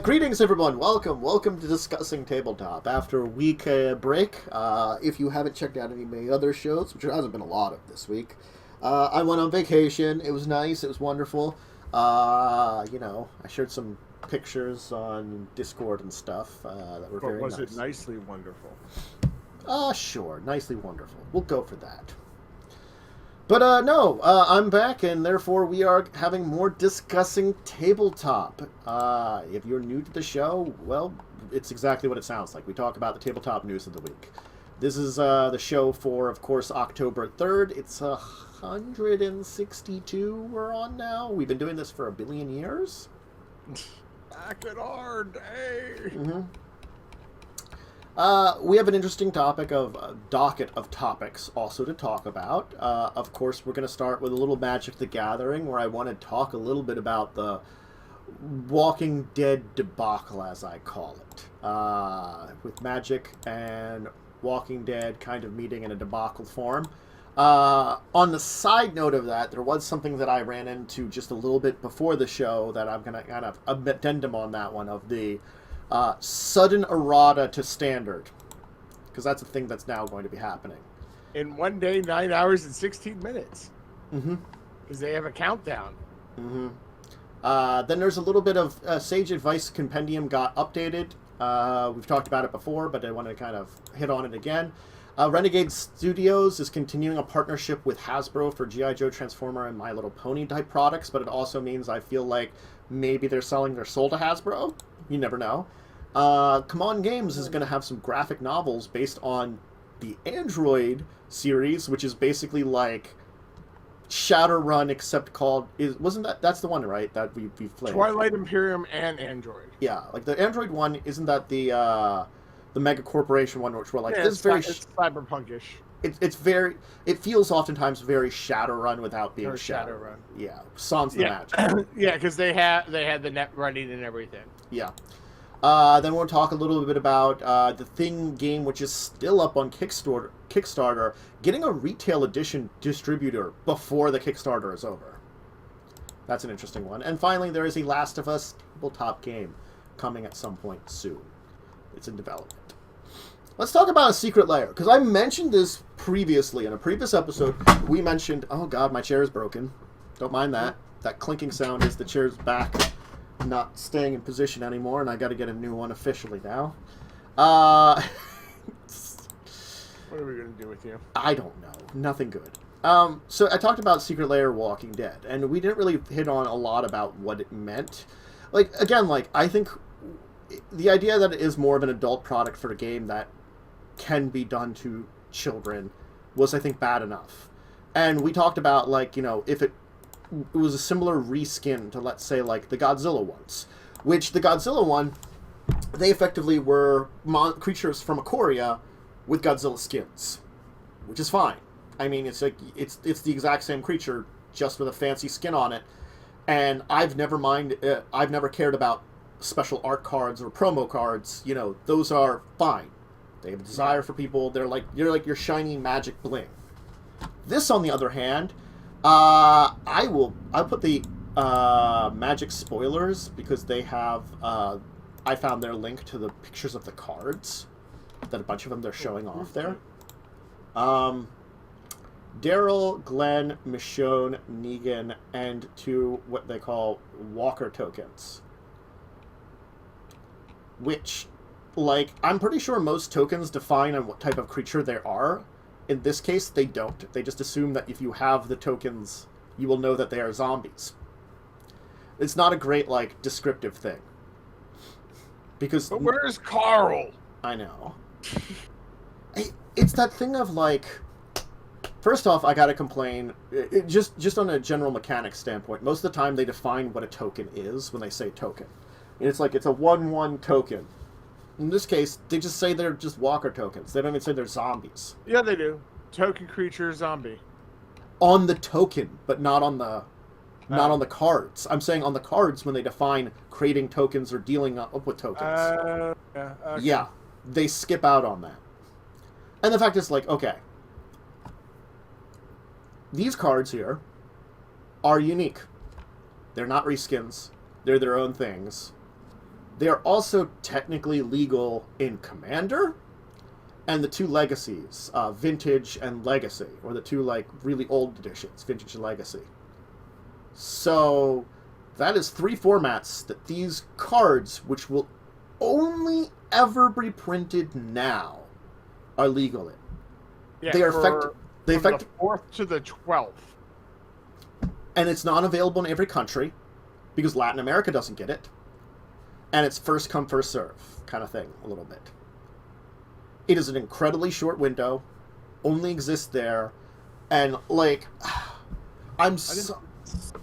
Greetings, everyone. Welcome to Discussing Tabletop. After a week break, if you haven't checked out any of my other shows, which there hasn't been a lot of this week, I went on vacation. It was nice. It was wonderful. I shared some pictures on Discord and stuff that were very nice. But was it nicely wonderful? Sure. Nicely wonderful. We'll go for that. But I'm back, and therefore we are having more Discussing Tabletop. If you're new to the show, well, it's exactly what it sounds like. We talk about the tabletop news of the week. This is the show for, of course, October 3rd. It's 162 we're on now. We've been doing this for 1 billion years. Back it hard, hey! Mm-hmm. We have an interesting topic of docket of topics also to talk about. Of course, we're going to start with a little Magic the Gathering, where I want to talk a little bit about the Walking Dead debacle, as I call it. With Magic and Walking Dead kind of meeting in a debacle form. On the side note of that, there was something that I ran into just a little bit before the show that I'm going to kind of addendum on that one of the sudden errata to standard, because that's a thing that's now going to be happening in 1 day, 9 hours and 16 minutes. Mm-hmm. Because they have a countdown. Mm-hmm. Then there's a little bit of Sage Advice Compendium got updated. We've talked about it before, but I want to kind of hit on it again. Renegade Studios is continuing a partnership with Hasbro for G.I. Joe, Transformer, and My Little Pony type products, but it also means I feel like maybe they're selling their soul to Hasbro. You never know. Cmon Games is going to have some graphic novels based on the Android series, which is basically like Shadowrun, except called... That's the one, right? That we've played. Twilight Imperium and Android. Yeah, like the Android one, isn't that the mega corporation one, which we're like... Yeah, it's cyberpunkish. It feels oftentimes very Shadowrun without being Shadowrun. Yeah, sans the magic. Yeah, because they had the net running and everything. Yeah. Then we'll talk a little bit about the Thing game, which is still up on Kickstarter, getting a retail edition distributor before the Kickstarter is over. That's an interesting one. And finally, there is a Last of Us tabletop game coming at some point soon. It's in development. Let's talk about a secret layer, because I mentioned this previously in a previous episode. We mentioned, oh god, my chair is broken. Don't mind that. That clinking sound is the chair's back not staying in position anymore, and I got to get a new one officially now. What are we going to do with you? I don't know. Nothing good. So I talked about Secret Lair Walking Dead, and we didn't really hit on a lot about what it meant. I think the idea that it is more of an adult product for a game that can be done to children was, I think, bad enough. And we talked about, if it was a similar reskin to, let's say, like the Godzilla ones, which the Godzilla one, they effectively were creatures from Ikoria with Godzilla skins, which is fine. I mean, it's like it's the exact same creature, just with a fancy skin on it. And I've never cared about special art cards or promo cards. Those are fine. They have a desire for people. You're like your shiny magic bling. This, on the other hand, I'll put the Magic spoilers, because they have I found their link to the pictures of the cards that a bunch of them they're showing off there. Daryl, Glenn, Michonne, Negan, and 2 what they call Walker tokens, which, I'm pretty sure most tokens define on what type of creature they are. In this case, they don't. They just assume that if you have the tokens, you will know that they are zombies. It's not a great, descriptive thing. Because... But where's Carl? I know. It's that thing of, First off, I gotta complain, just on a general mechanics standpoint, most of the time they define what a token is when they say token. And it's it's a 1/1 token. In this case, they just say they're just walker tokens. They don't even say they're zombies. Yeah, they do. Token creature zombie. On the token, but not on the cards. I'm saying on the cards when they define creating tokens or dealing up with tokens. Okay. Yeah, they skip out on that. And the fact is, okay, these cards here are unique. They're not reskins. They're their own things. They are also technically legal in Commander and the two legacies, Vintage and Legacy, or the two like really old editions, Vintage and Legacy. So that is 3 formats that these cards, which will only ever be printed now, are legal in. Yeah, They are from the the 4th to the 12th. And it's not available in every country because Latin America doesn't get it. And it's first come, first serve kind of thing, a little bit. It is an incredibly short window, only exists there, and like,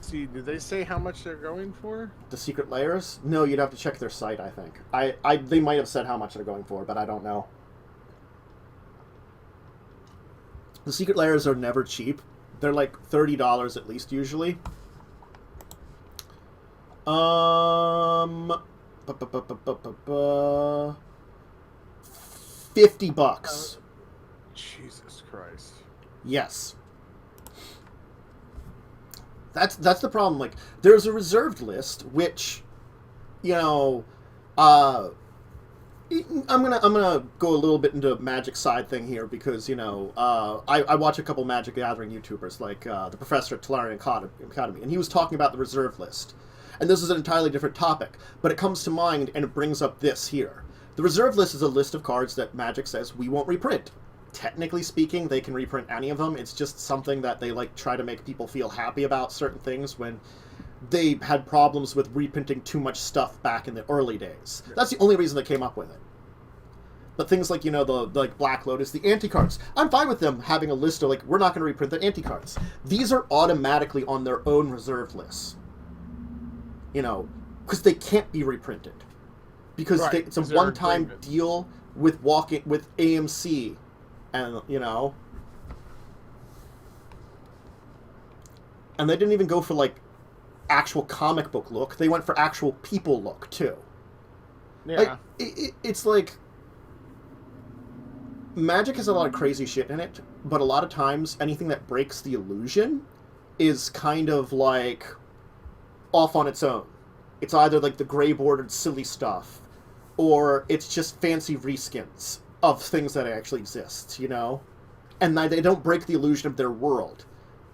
See, did they say how much they're going for? The secret layers? No, you'd have to check their site, I think. They might have said how much they're going for, but I don't know. The secret layers are never cheap. They're like $30 at least, usually. $50. Jesus Christ. Yes. That's the problem. Like, there's a reserved list, which, you know, I'm gonna go a little bit into Magic side thing here because, you know, I watch a couple Magic Gathering YouTubers like the professor at Twilight Academy, and he was talking about the reserve list. And this is an entirely different topic, but it comes to mind and it brings up this here. The reserve list is a list of cards that Magic says we won't reprint. Technically speaking, they can reprint any of them. It's just something that they like try to make people feel happy about certain things when they had problems with reprinting too much stuff back in the early days. That's the only reason they came up with it. But things like, you know, the like Black Lotus, the anti-cards, I'm fine with them having a list of like, we're not going to reprint the anti-cards. These are automatically on their own reserve lists. You know, because they can't be reprinted. Because it's a one-time deal with AMC. And, you know, and they didn't even go for, like, actual comic book look. They went for actual people look, too. Yeah. Like, it's like, Magic has a lot of crazy shit in it, but a lot of times, anything that breaks the illusion is kind of, like, off on its own. It's either, like, the gray-bordered silly stuff, or it's just fancy reskins of things that actually exist, you know? And they don't break the illusion of their world.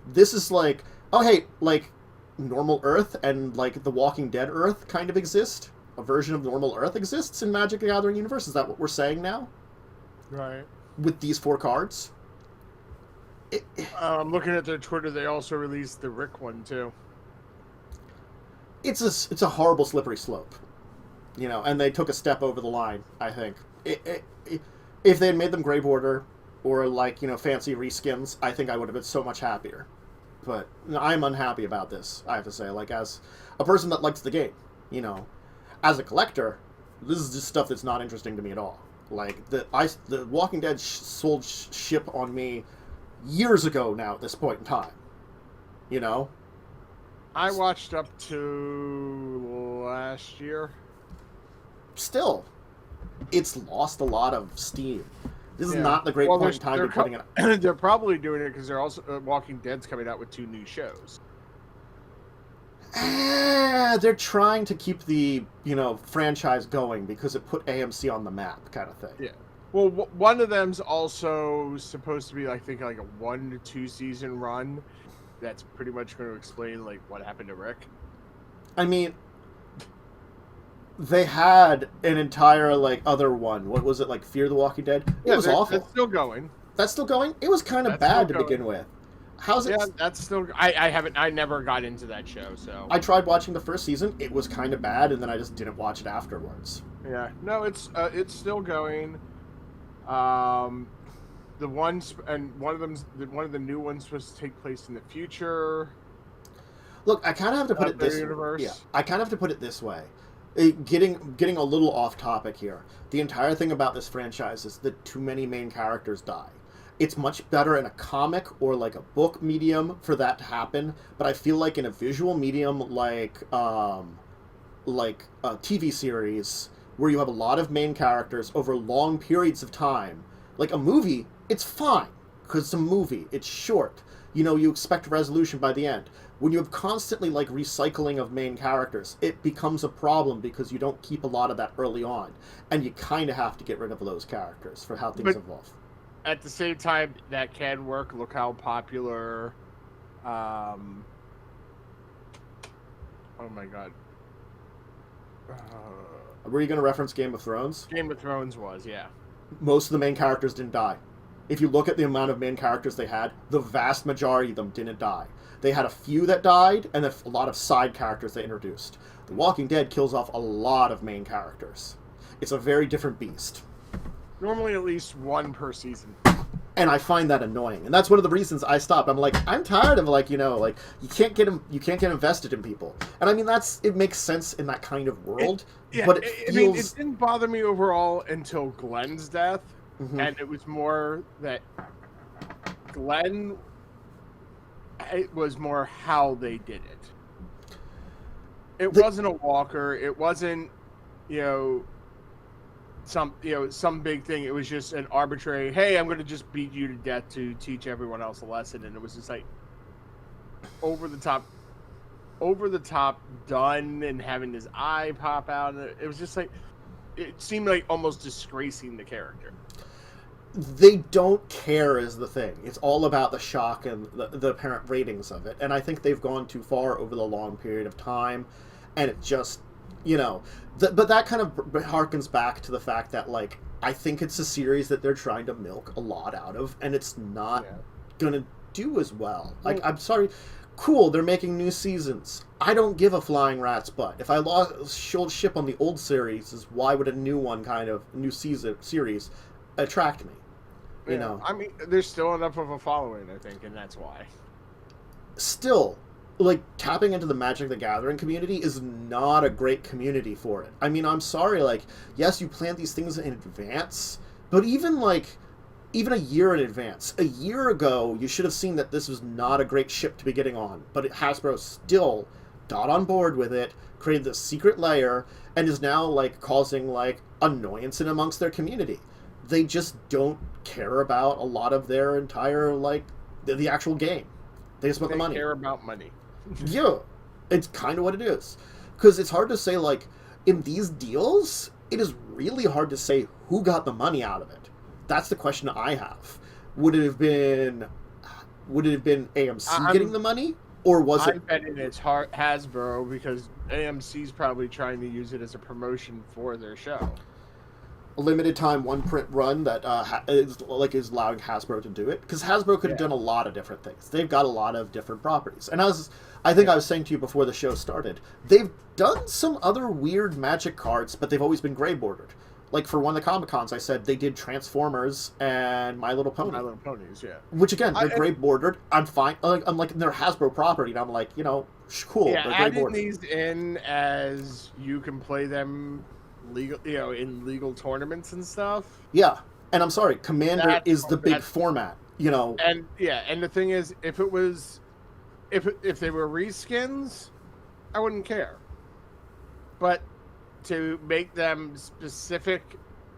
This is like, oh hey, like, normal Earth and, like, the Walking Dead Earth kind of exist. A version of normal Earth exists in Magic the Gathering universe. Is that what we're saying now? Right. With these 4 cards? I'm looking at their Twitter. They also released the Rick one, too. It's a horrible slippery slope. You know, and they took a step over the line, I think. If they had made them gray border or, like, you know, fancy reskins, I think I would have been so much happier. But I'm unhappy about this, I have to say. Like, as a person that likes the game, you know, as a collector, this is just stuff that's not interesting to me at all. Like, the Walking Dead sold ship on me years ago now at this point in time. You know? I watched up to last year. Still, it's lost a lot of steam. This is not the great point in time to be putting it out. They're probably doing it because they're also Walking Dead's coming out with 2 new shows. They're trying to keep the, you know, franchise going because it put AMC on the map, kind of thing. Yeah. Well, one of them's also supposed to be, I think, like a 1 to 2 season run. That's pretty much going to explain like what happened to Rick. I mean, they had an entire, like, other one. What was it, like, Fear the Walking Dead? It was awful. That's still going. That's still going? It was kind of bad to begin with. How's it? Yeah, that's still... I never got into that show, so... I tried watching the first season. It was kind of bad, and then I just didn't watch it afterwards. Yeah. No, it's still going. The ones... And one of the new ones supposed to take place in the future. Look, I kind of have to put it this way. Yeah, I kind of have to put it this way. Getting a little off topic here. The entire thing about this franchise is that too many main characters die. It's much better in a comic or like a book medium for that to happen, but I feel like in a visual medium like a TV series where you have a lot of main characters over long periods of time, like a movie, it's fine because it's a movie, it's short. You expect resolution by the end. When you have constantly like recycling of main characters, it becomes a problem because you don't keep a lot of that early on, and you kind of have to get rid of those characters for how things evolve. At the same time, that can work. Look how popular. Oh my god. Were you going to reference Game of Thrones? Game of Thrones was, yeah. Most of the main characters didn't die. If you look at the amount of main characters they had, the vast majority of them didn't die. They had a few that died, and a lot of side characters they introduced. The Walking Dead kills off a lot of main characters. It's a very different beast. Normally at least one per season. And I find that annoying. And that's one of the reasons I stopped. I'm like, I'm tired of like, you can't get invested in people. And I mean, it makes sense in that kind of world. But it didn't bother me overall until Glenn's death. Mm-hmm. And it was more that Glenn, it was more how they did it. It wasn't a walker. It wasn't, some big thing. It was just an arbitrary, hey, I'm going to just beat you to death to teach everyone else a lesson. And it was just like over the top done and having his eye pop out. And it was just like, it seemed like almost disgracing the character. They don't care is the thing. It's all about the shock and the apparent ratings of it. And I think they've gone too far over the long period of time. And it just, but that kind of harkens back to the fact that, like, I think it's a series that they're trying to milk a lot out of. And it's not going to do as well. Like, I'm sorry. Cool, they're making new seasons. I don't give a flying rat's butt. If I lost ship on the old series, why would a new series attract me? I mean, there's still enough of a following, I think, and that's why. Still, like, tapping into the Magic the Gathering community is not a great community for it. I mean, I'm sorry, like, yes, you plan these things in advance, but even a year in advance. A year ago, you should have seen that this was not a great ship to be getting on, but Hasbro still got on board with it, created this secret layer, and is now, like, causing, like, annoyance in amongst their community. They just don't care about a lot of their entire, like, the actual game. They just want the money. They care about money. Yeah, it's kind of what it is. Because it's hard to say, like, in these deals, it is really hard to say who got the money out of it. That's the question I have. Would it have been AMC getting the money? Or was it... I'm betting it's Hasbro, because AMC's probably trying to use it as a promotion for their show. A limited time one print run that is allowing Hasbro to do it, because Hasbro could have done a lot of different things. They've got a lot of different properties, and I think I was saying to you before the show started, they've done some other weird Magic cards, but they've always been gray bordered. Like for one of the Comic-Cons, I said they did Transformers and My Little Pony. My Little Ponies, yeah. Which again, they're gray bordered. I'm fine. I'm like, they're Hasbro property, and I'm like, cool. Yeah, they're gray bordered. adding these in as you can play them legal, in legal tournaments and stuff. Yeah, and I'm sorry, Commander is the big format, And and the thing is, if they were reskins, I wouldn't care. But to make them specific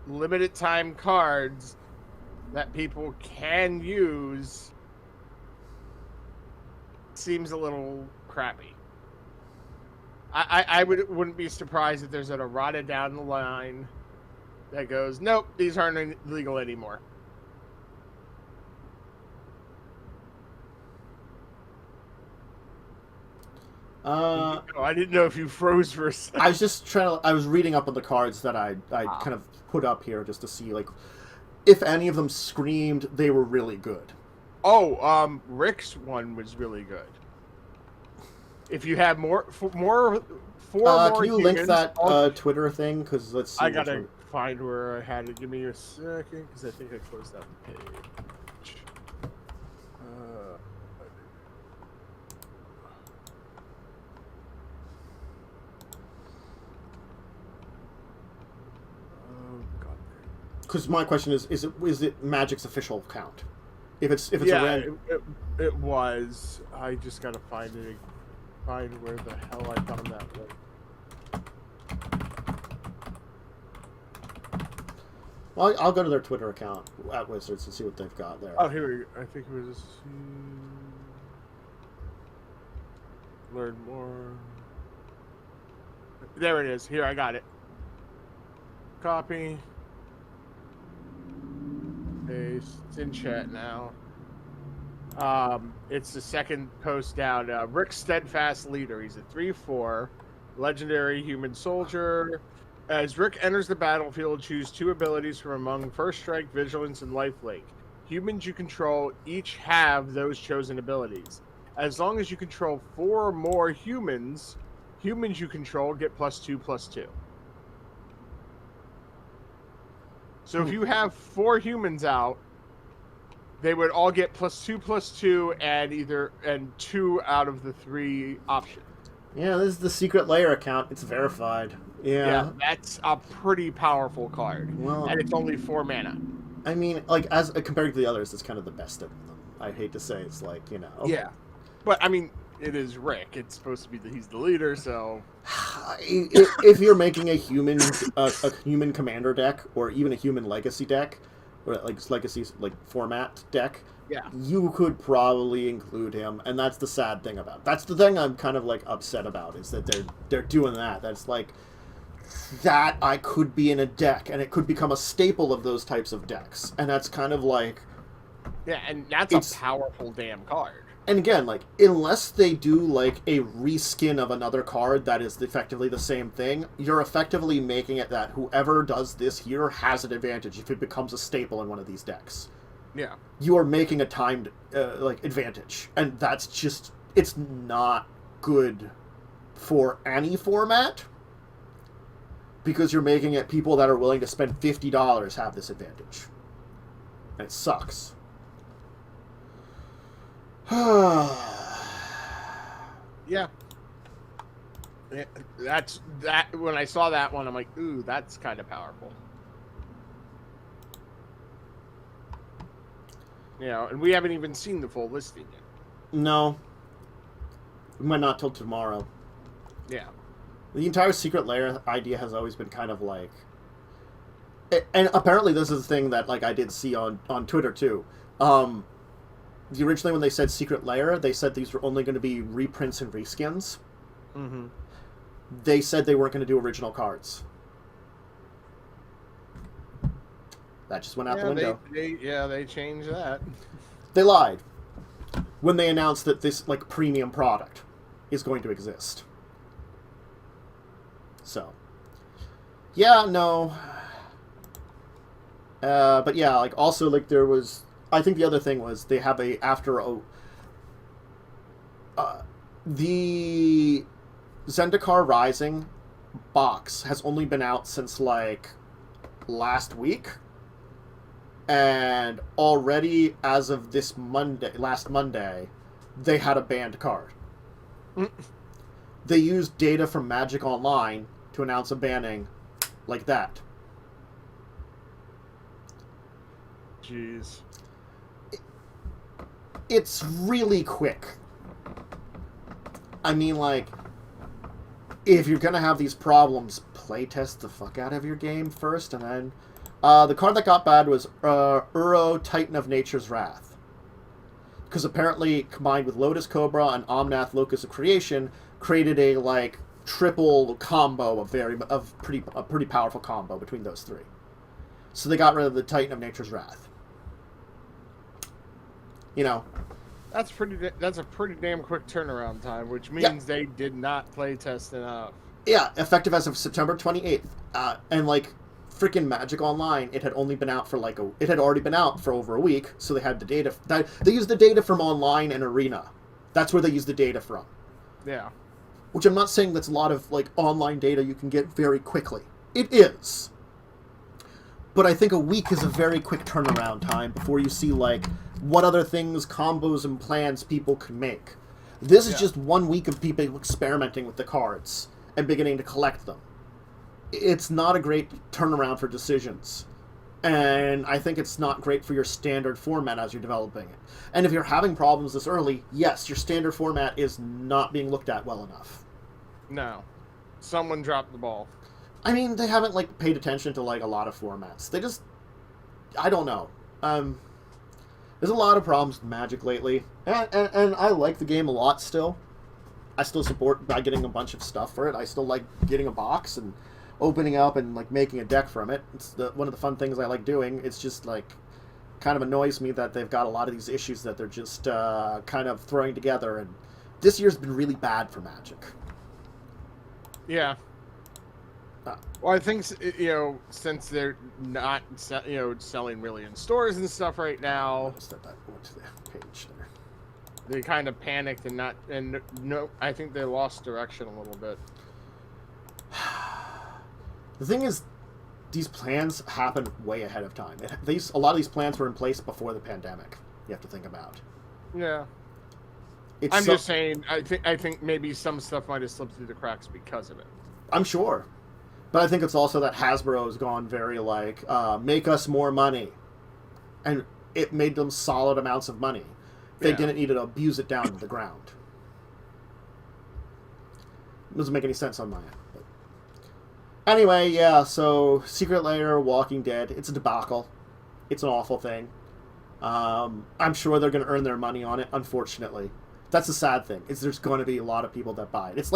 limited time cards that people can use seems a little crappy. I wouldn't be surprised if there's an errata down the line that goes, nope, these aren't legal anymore. I didn't know if you froze for a second. I was just I was reading up on the cards that I kind of put up here just to see, like, if any of them screamed they were really good. Oh, Rick's one was really good. If you have more, more can you link that Twitter thing? Because let's see. I gotta find where I had it. Give me a second, because I think I closed out the page. Oh God. Because my question is it Magic's official account? If it's a random... it was. I just gotta find where the hell I found that link. Well, I'll go to their Twitter account at Wizards and see what they've got there. Oh, here we go. I think it was. Learn more. There it is. Here, I got it. Copy. Paste. It's in chat now. It's the second post down. Rick Steadfast Leader. He's a 3/4 legendary human soldier. As Rick enters the battlefield, choose 2 abilities from among First Strike, Vigilance, and Lifelink. Humans you control each have those chosen abilities. As long as you control 4 or more humans you control get +2/+2. So if you have 4 humans out, they would all get +2/+2 and 2 out of the 3 options. Yeah, this is the secret Lair account. It's verified. Yeah, that's a pretty powerful card. Well, and it's only 4 mana. I mean, like, as compared to the others, it's kind of the best of them. I hate to say it's like, you know. Yeah. But, I mean, it is Rick. It's supposed to be that he's the leader, so... if you're making a human commander deck, or even a human legacy deck, or like legacy format deck, you could probably include him, and that's the sad thing about it. That's the thing I'm kind of like upset about, is that they're doing that. That's like, that I could be in a deck, and it could become a staple of those types of decks, and that's kind of like... Yeah, and that's a powerful damn card. And again, like, unless they do, like, a reskin of another card that is effectively the same thing, you're effectively making it that whoever does this here has an advantage if it becomes a staple in one of these decks. Yeah. You are making a timed, advantage. And that's just... It's not good for any format, because you're making it people that are willing to spend $50 have this advantage. And it sucks. Yeah. That's that. When I saw that one, I'm like, ooh, that's kind of powerful. You know, and we haven't even seen the full listing yet. No. We might not till tomorrow. Yeah. The entire secret Lair idea has always been kind of like... And apparently this is a thing that, like, I did see on Twitter, too. Originally, when they said secret Lair, they said these were only going to be reprints and reskins. Mm-hmm. They said they weren't going to do original cards. That just went out the window. They changed that. They lied when they announced that this, like, premium product is going to exist. So, yeah, no. But yeah, like, also, like, there was... I think the other thing was they have the Zendikar Rising box has only been out since, like, last week. And already, as of last Monday, they had a banned card. They used data from Magic Online to announce a banning like that. Jeez. It's really quick. I mean, like, if you're gonna have these problems, playtest the fuck out of your game first, and then... the card that got bad was Uro, Titan of Nature's Wrath. Because apparently, combined with Lotus Cobra and Omnath, Locus of Creation, created a, like, triple combo a pretty powerful combo between those 3. So they got rid of the Titan of Nature's Wrath. You know, that's a pretty damn quick turnaround time, which means they did not play test enough. Yeah, effective as of September 28th. And like freaking Magic Online, it had only been out for it had already been out for over a week, so they had the data. They used the data from Online and Arena. That's where they used the data from. Yeah. Which I'm not saying that's a lot of like online data you can get very quickly. It is. But I think a week is a very quick turnaround time before you see, like, what other things, combos, and plans people can make. This is just 1 week of people experimenting with the cards and beginning to collect them. It's not a great turnaround for decisions. And I think it's not great for your standard format as you're developing it. And if you're having problems this early, yes, your standard format is not being looked at well enough. No. Someone dropped the ball. I mean, they haven't, like, paid attention to, like, a lot of formats. They just... I don't know. There's a lot of problems with Magic lately. And I like the game a lot still. I still support by getting a bunch of stuff for it. I still like getting a box and opening up and like making a deck from it. It's one of the fun things I like doing. It's just like kind of annoys me that they've got a lot of these issues that they're just kind of throwing together, and this year's been really bad for Magic. Yeah. Well, I think, since they're not, selling really in stores and stuff right now, I'll step back to the page there. They kind of panicked I think they lost direction a little bit. The thing is, these plans happen way ahead of time. A lot of these plans were in place before the pandemic. You have to think about. Yeah. I'm just saying. I think maybe some stuff might have slipped through the cracks because of it. I'm sure, but I think it's also that Hasbro has gone very like make us more money, and it made them solid amounts of money. They didn't need to abuse it down to the ground. It doesn't make any sense on my end. But anyway, yeah. So Secret Lair, Walking Dead. It's a debacle. It's an awful thing. I'm sure they're going to earn their money on it. Unfortunately, that's the sad thing. Is there's going to be a lot of people that buy it. It's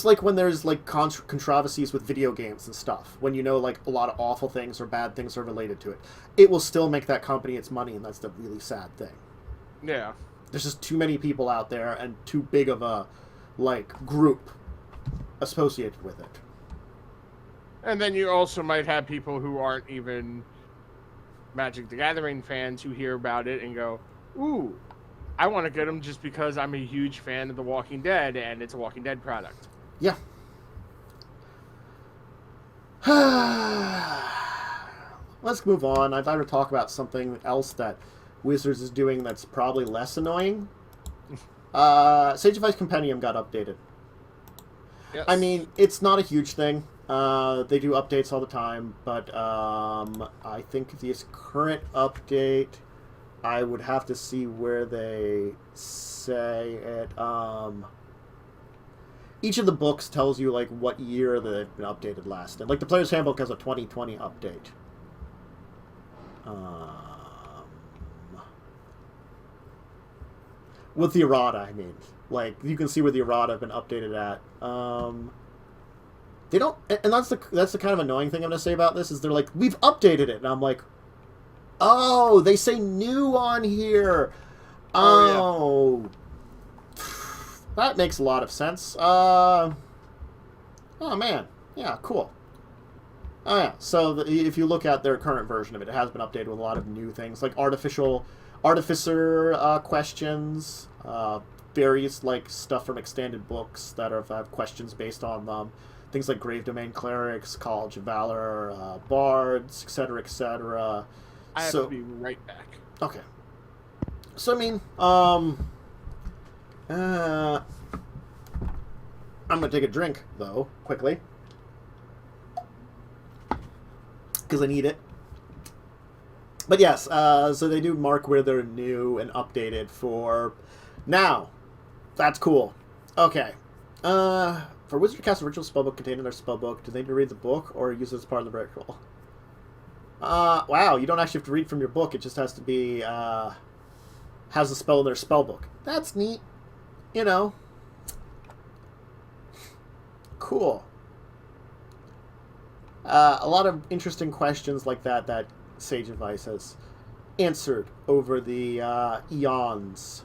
like when there's like controversies with video games and stuff. When like a lot of awful things or bad things are related to it, it will still make that company its money, and that's the really sad thing. Yeah. There's just too many people out there and too big of a group associated with it. And then you also might have people who aren't even Magic the Gathering fans who hear about it and go, ooh, I want to get them just because I'm a huge fan of The Walking Dead and it's a Walking Dead product. Yeah. Let's move on. I'd like to talk about something else that Wizards is doing that's probably less annoying. Sage of Ice Compendium got updated. Yes. I mean, it's not a huge thing. They do updates all the time, but I think this current update, I would have to see where they say it. Each of the books tells you like what year they've been updated last. And like the Player's Handbook has a 2020 update. With the errata, I mean. Like, you can see where the errata have been updated at. They don't... And that's the kind of annoying thing I'm going to say about this, is they're like, we've updated it. And I'm like, oh, they say new on here. Oh. Yeah. That makes a lot of sense. Oh, man. Yeah, cool. Oh, yeah. So if you look at their current version of it, it has been updated with a lot of new things, like Artificer questions, various like stuff from extended books that have questions based on them, things like Grave Domain Clerics, College of Valor, Bards, etc., etc. I have to be right back. Okay. So I mean, I'm gonna take a drink though quickly because I need it. But yes, so they do mark where they're new and updated for now. That's cool. Okay. For Wizard to cast a ritual spellbook contained in their spellbook, do they need to read the book or use it as part of the ritual? Wow, you don't actually have to read from your book. It just has to be, has the spell in their spellbook. That's neat. You know. Cool. A lot of interesting questions like that Sage Advice has answered over the eons.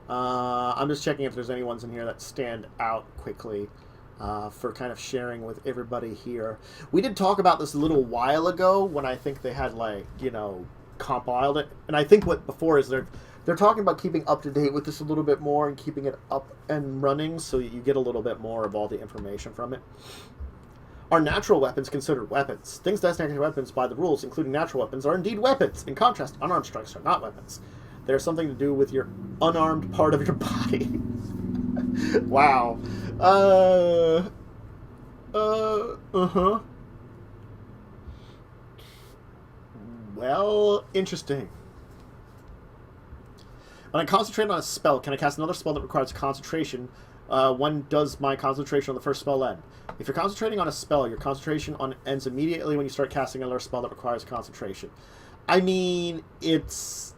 I'm just checking if there's any ones in here that stand out quickly for kind of sharing with everybody here. We did talk about this a little while ago when I think they had compiled it, and I think what before is they're talking about keeping up to date with this a little bit more and keeping it up and running so that you get a little bit more of all the information from it. Are natural weapons considered weapons? Things designated weapons by the rules, including natural weapons, are indeed weapons. In contrast, unarmed strikes are not weapons. They're something to do with your unarmed part of your body. Wow. Well, interesting. When I concentrate on a spell, can I cast another spell that requires concentration? When does my concentration on the first spell end? If you're concentrating on a spell, your concentration ends immediately when you start casting another spell that requires concentration. I mean, it's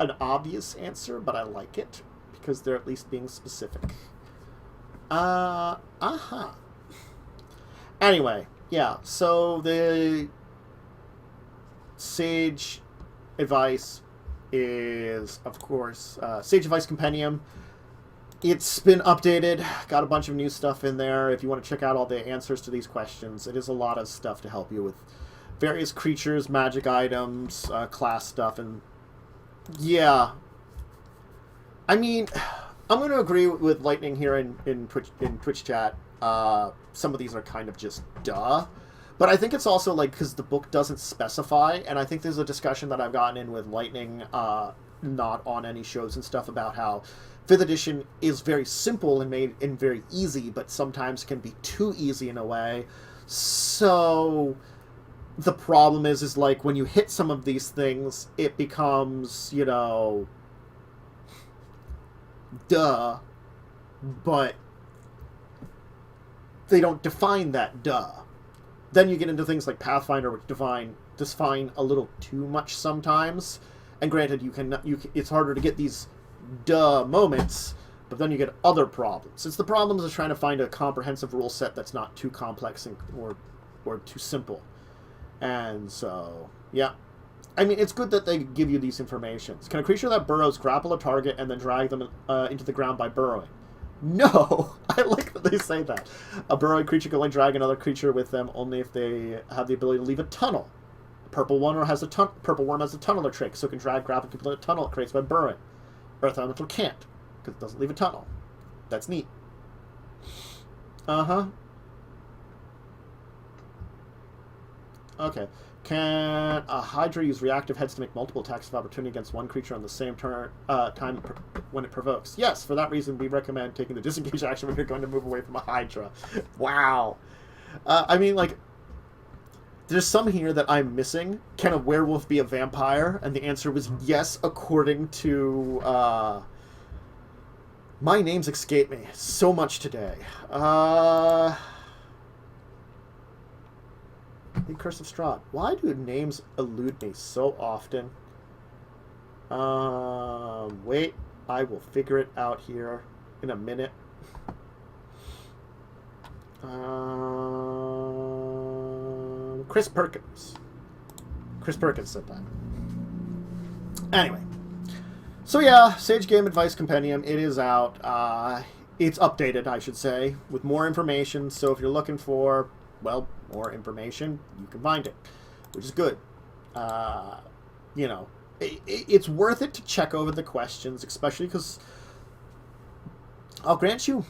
an obvious answer, but I like it because they're at least being specific. Anyway, yeah, so the Sage advice is, of course, Sage Advice Compendium. It's been updated, got a bunch of new stuff in there. If you want to check out all the answers to these questions, it is a lot of stuff to help you with various creatures, magic items, class stuff, and yeah. I mean, I'm going to agree with Lightning here in Twitch chat. Some of these are kind of just duh. But I think it's also, like, because the book doesn't specify, and I think there's a discussion that I've gotten in with Lightning, not on any shows and stuff, about how 5th edition is very simple and made and very easy, but sometimes can be too easy in a way. So the problem is like, when you hit some of these things, it becomes, you know, duh, but they don't define that duh. Then you get into things like Pathfinder, which define a little too much sometimes. And granted, it's harder to get these duh moments, but then you get other problems. It's the problems of trying to find a comprehensive rule set that's not too complex or too simple. And so, yeah. I mean, it's good that they give you these informations. Can a creature that burrows grapple a target and then drag them into the ground by burrowing? No! I like that they say that. A burrowing creature can only drag another creature with them only if they have the ability to leave a tunnel. Purple worm has a tunneler trick, so it can drag, grapple, complete a tunnel it creates by burrowing. Earth Elemental can't, because it doesn't leave a tunnel. That's neat. Uh-huh. Okay. Can a Hydra use reactive heads to make multiple attacks of opportunity against one creature on the same turn time when it provokes? Yes, for that reason, we recommend taking the disengage action when you're going to move away from a Hydra. Wow. I mean, like, there's some here that I'm missing. Can a werewolf be a vampire? And the answer was yes, according to... my names escape me so much today. The Curse of Strahd. Why do names elude me so often? Wait. I will figure it out here in a minute. Chris Perkins. Chris Perkins said that. Anyway. So yeah, Sage Game Advice Compendium. It is out. It's updated, I should say, with more information. So if you're looking for, well, more information, you can find it, which is good. You know, it's worth it to check over the questions, especially because I'll grant you,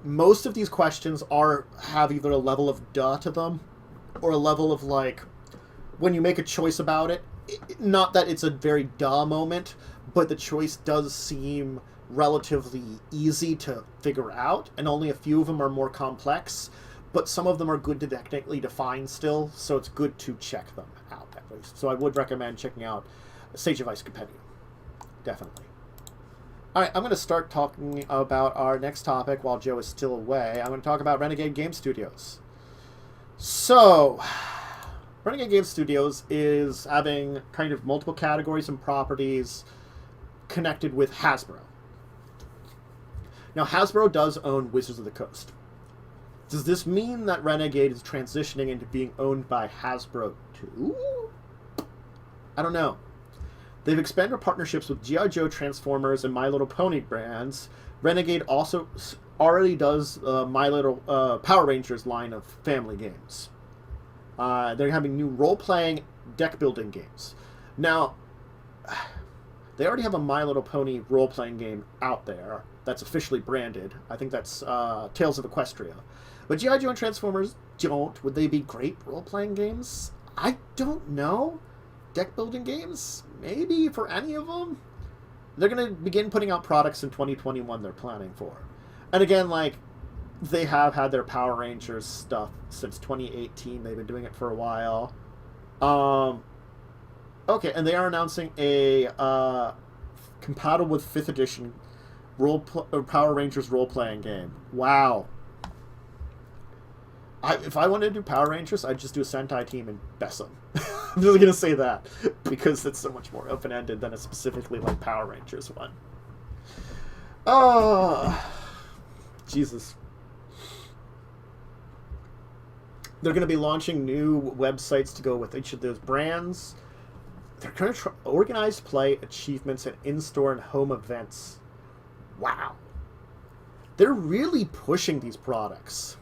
most of these questions have either a level of duh to them or a level of, like, when you make a choice about it, not that it's a very duh moment, but the choice does seem relatively easy to figure out, and only a few of them are more complex, but some of them are good to technically define still, so it's good to check them out at least. So I would recommend checking out Sage Advice Compendium. Definitely. Alright, I'm going to start talking about our next topic while Joe is still away. I'm going to talk about Renegade Game Studios. So, Renegade Game Studios is having kind of multiple categories and properties connected with Hasbro. Now, Hasbro does own Wizards of the Coast. Does this mean that Renegade is transitioning into being owned by Hasbro too? I don't know. They've expanded partnerships with G.I. Joe, Transformers, and My Little Pony brands. Renegade also already does My Little Power Rangers line of family games. They're having new role-playing deck-building games. Now, they already have a My Little Pony role-playing game out there that's officially branded. I think that's Tales of Equestria. But G.I. Joe and Transformers don't. Would they be great role-playing games? I don't know. Deck-building games? Maybe for any of them? They're going to begin putting out products in 2021 they're planning for. And again, like, they have had their Power Rangers stuff since 2018. They've been doing it for a while. Okay, and they are announcing a compatible with 5th edition Power Rangers role-playing game. Wow. If I wanted to do Power Rangers, I'd just do a Sentai team and best them. I'm just going to say that, because it's so much more open-ended than a specifically like Power Rangers one. Oh, Jesus. They're going to be launching new websites to go with each of those brands. They're going to organize play, achievements, and in-store and home events. Wow. They're really pushing these products.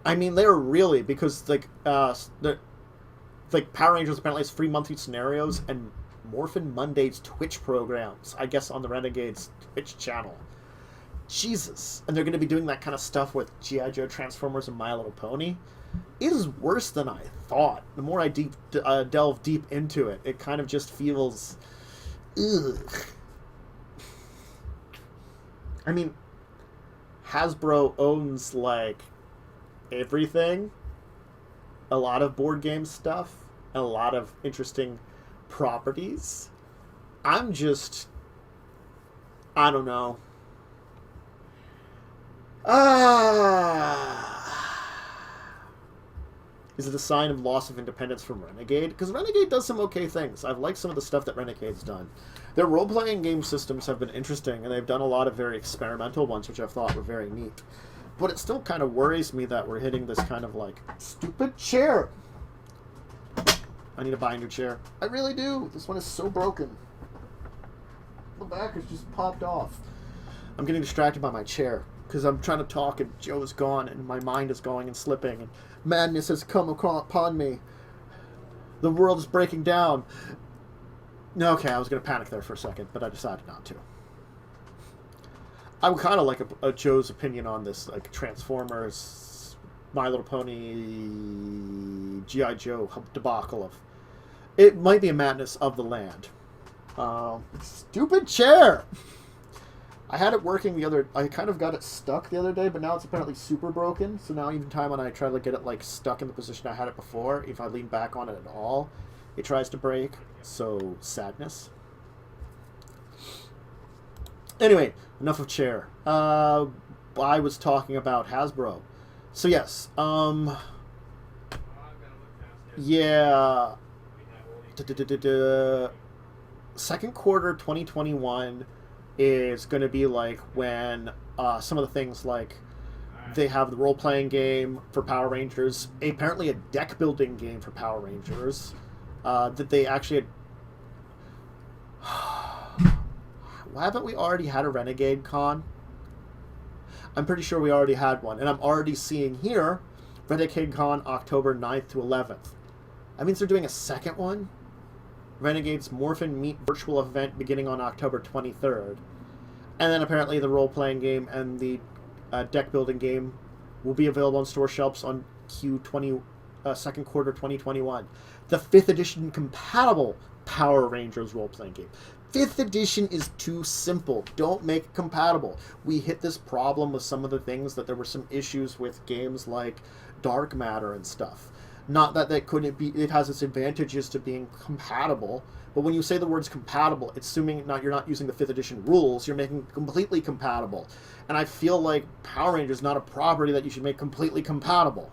I mean, they're really, because, like Power Rangers apparently has free monthly scenarios and Morphin Monday's Twitch programs, I guess on the Renegade's Twitch channel. Jesus. And they're going to be doing that kind of stuff with G.I. Joe, Transformers, and My Little Pony. It is worse than I thought. The more I delve deep into it, it kind of just feels... Ugh. I mean, Hasbro owns, like, everything. A lot of board game stuff. And a lot of interesting properties. I'm just... I don't know. Is it a sign of loss of independence from Renegade? Because Renegade does some okay things. I've liked some of the stuff that Renegade's done. Their role-playing game systems have been interesting, and they've done a lot of very experimental ones, which I've thought were very neat. But it still kind of worries me that we're hitting this kind of, like, stupid chair. I need to buy a new chair. I really do. This one is so broken. The back is just popped off. I'm getting distracted by my chair. Because I'm trying to talk and Joe's gone and my mind is going and slipping and madness has come upon me. The world is breaking down. Okay, I was going to panic there for a second, but I decided not to. I would kind of like a Joe's opinion on this, like Transformers, My Little Pony, G.I. Joe debacle of... It might be a madness of the land. Stupid chair! I had it working I kind of got it stuck the other day, but now it's apparently super broken. So now even time when I try to get it like stuck in the position I had it before, if I lean back on it at all, it tries to break. So sadness. Anyway, enough of chair. I was talking about Hasbro. So yes, yeah. Second quarter 2021 is going to be like when some of the things like they have the role-playing game for Power Rangers, apparently a deck-building game for Power Rangers, that they actually had... Why haven't we already had a Renegade Con? I'm pretty sure we already had one, and I'm already seeing here Renegade Con October 9th to 11th. That means they're doing a second one? Renegade's Morphin Meet virtual event beginning on October 23rd. And then apparently the role-playing game and the deck-building game will be available on store shelves on second quarter 2021. The 5th edition compatible Power Rangers role-playing game. 5th edition is too simple. Don't make it compatible. We hit this problem with some of the things that there were some issues with games like Dark Matter and stuff. Not that that couldn't be, it has its advantages to being compatible, but when you say the words compatible, it's assuming you're not using the 5th edition rules, you're making it completely compatible. And I feel like Power Rangers is not a property that you should make completely compatible.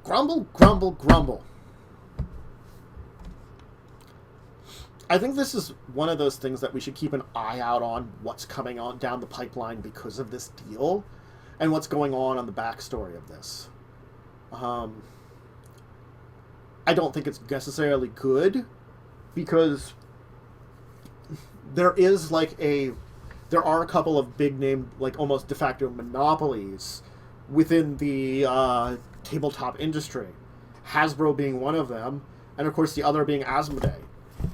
Grumble, grumble, grumble. I think this is one of those things that we should keep an eye out on what's coming on down the pipeline because of this deal and what's going on the backstory of this. I don't think it's necessarily good because there are a couple of big name, like almost de facto monopolies within the tabletop industry. Hasbro being one of them, and of course the other being Asmodee.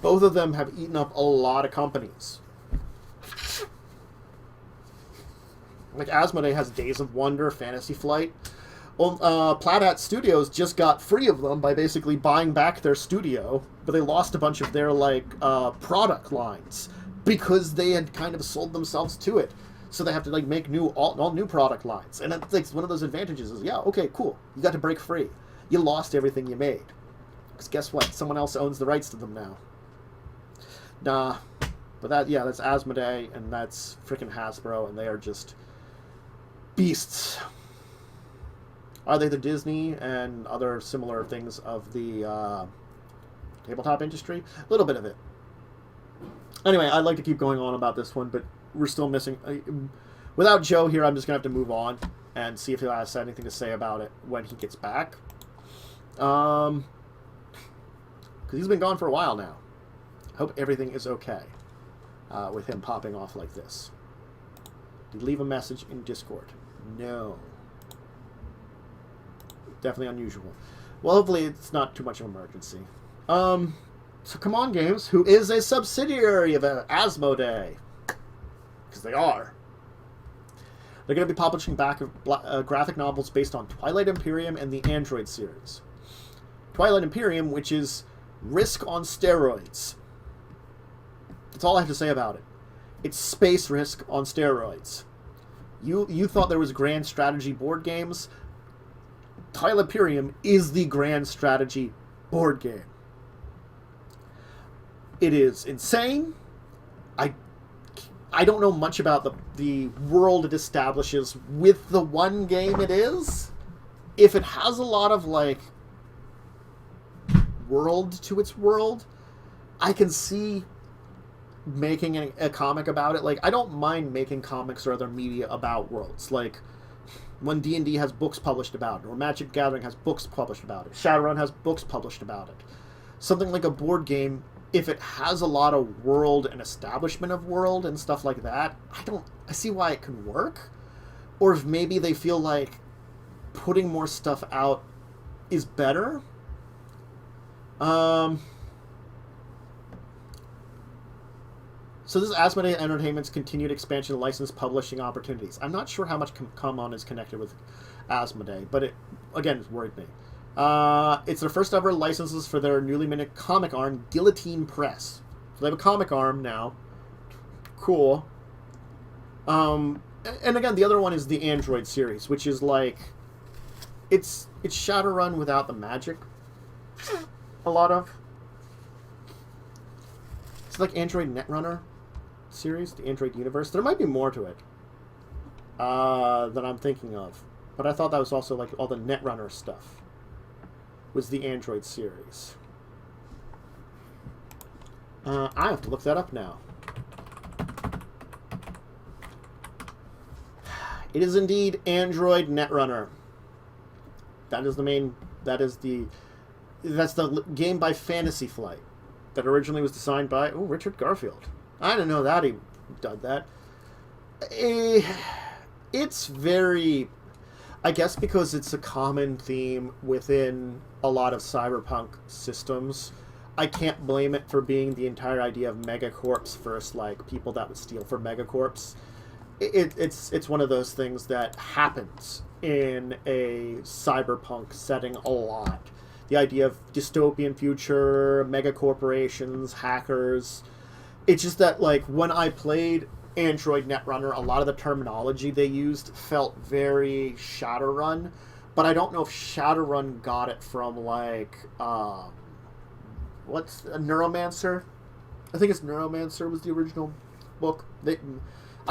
Both of them have eaten up a lot of companies. Like Asmodee has Days of Wonder, Fantasy Flight. Well, Plaid Hat Studios just got free of them by basically buying back their studio, but they lost a bunch of their product lines because they had kind of sold themselves to it. So they have to make all new product lines, and it's like one of those advantages is okay, cool, you got to break free. You lost everything you made because guess what? Someone else owns the rights to them now. Nah, but that's Asmodee and that's freaking Hasbro, and they are just beasts. Are they the Disney and other similar things of the tabletop industry? A little bit of it. Anyway, I'd like to keep going on about this one, but we're still missing... without Joe here, I'm just going to have to move on and see if he has anything to say about it when he gets back. Because he's been gone for a while now. I hope everything is okay with him popping off like this. Did he leave a message in Discord? No. Definitely unusual. Well, hopefully it's not too much of an emergency. So Cmon Games, who is a subsidiary of Asmodee, because they are, they're going to be publishing back graphic novels based on Twilight Imperium and the Android series. Twilight Imperium, which is Risk on steroids. That's all I have to say about it. It's space Risk on steroids. You thought there was grand strategy board games? Twilight Imperium is the grand strategy board game. It is insane. I don't know much about the world it establishes with the one game it is. If it has a lot of, like, world to its world, I can see making a comic about it. Like, I don't mind making comics or other media about worlds. Like, when D&D has books published about it, or Magic Gathering has books published about it, Shadowrun has books published about it. Something like a board game, if it has a lot of world and establishment of world and stuff like that, I see why it can work. Or if maybe they feel like putting more stuff out is better. So this is Asmodee Entertainment's continued expansion of licensed publishing opportunities. I'm not sure how much Cmon is connected with Asmodee, but it, again, it's worried me. It's their first ever licenses for their newly minted comic arm, Guillotine Press. So they have a comic arm now. Cool. And again, the other one is the Android series, which is like... It's Shadowrun without the magic. A lot of. It's like Android Netrunner series, the Android universe. There might be more to it that I'm thinking of. But I thought that was also like all the Netrunner stuff was the Android series. I have to look that up now. It is indeed Android Netrunner. That is the main... That's the game by Fantasy Flight that originally was designed by Richard Garfield. I didn't know that he did that. It's very... I guess because it's a common theme within a lot of cyberpunk systems, I can't blame it for being the entire idea of Megacorps versus like people that would steal from Megacorps. It's one of those things that happens in a cyberpunk setting a lot. The idea of dystopian future, mega corporations, hackers. It's just that, like, when I played Android Netrunner, a lot of the terminology they used felt very Shadowrun, but I don't know if Shadowrun got it from, like, what's a Neuromancer? I think it's Neuromancer was the original book. I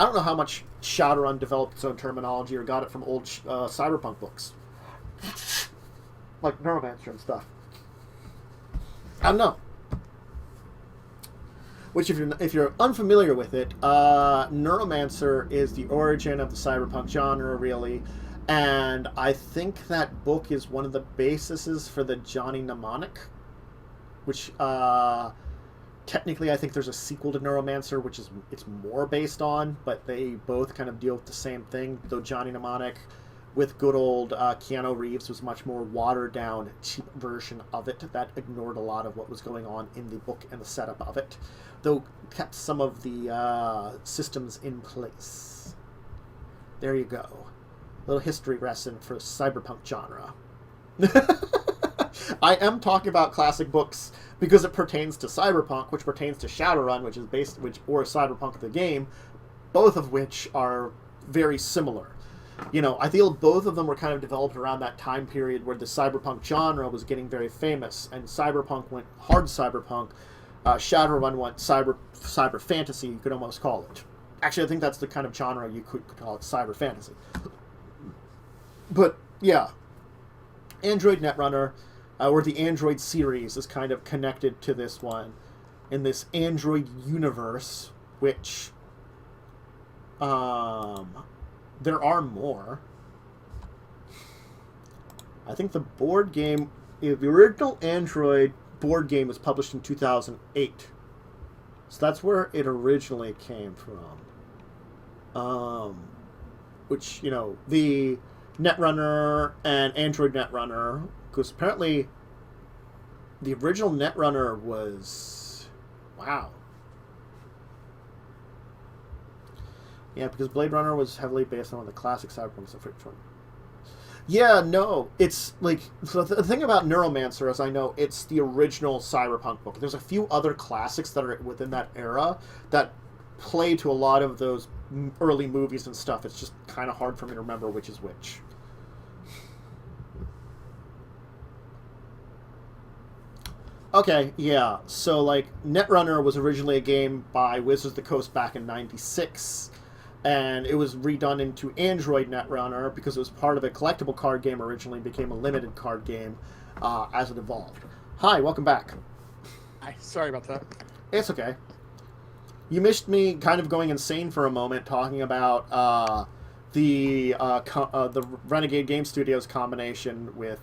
don't know how much Shadowrun developed its own terminology or got it from old cyberpunk books. Like Neuromancer and stuff. I don't know. Which, if you're unfamiliar with it, Neuromancer is the origin of the cyberpunk genre, really, and I think that book is one of the bases for the Johnny Mnemonic, which technically I think there's a sequel to Neuromancer, which is it's more based on, but they both kind of deal with the same thing. Though Johnny Mnemonic, with good old Keanu Reeves, was much more watered-down, cheap version of it that ignored a lot of what was going on in the book and the setup of it, though kept some of the systems in place. There you go. A little history lesson for cyberpunk genre. I am talking about classic books because it pertains to cyberpunk, which pertains to Shadowrun, or Cyberpunk the game, both of which are very similar. You know, I feel both of them were kind of developed around that time period where the cyberpunk genre was getting very famous, and cyberpunk went hard cyberpunk. Shadowrun went cyber fantasy, you could almost call it. Actually, I think that's the kind of genre you could call it, cyber fantasy. But, yeah. Android Netrunner, or the Android series, is kind of connected to this one. in this Android universe, which there are more. I think the board game, the original Android board game was published in 2008. So that's where it originally came from. Which, you know, the Netrunner and Android Netrunner, because apparently the original Netrunner was... Wow. Yeah, because Blade Runner was heavily based on the classic cyberpunk stuff. Yeah, no, it's like, so the thing about Neuromancer, as I know, it's the original cyberpunk book. There's a few other classics that are within that era that play to a lot of those early movies and stuff. It's just kind of hard for me to remember which is which. Okay, yeah, so like Netrunner was originally a game by Wizards of the Coast back in '96, and it was redone into Android Netrunner because it was part of a collectible card game originally, became a limited card game as it evolved. Hi, welcome back. Hi, sorry about that. It's okay. You missed me kind of going insane for a moment talking about the Renegade Game Studios combination with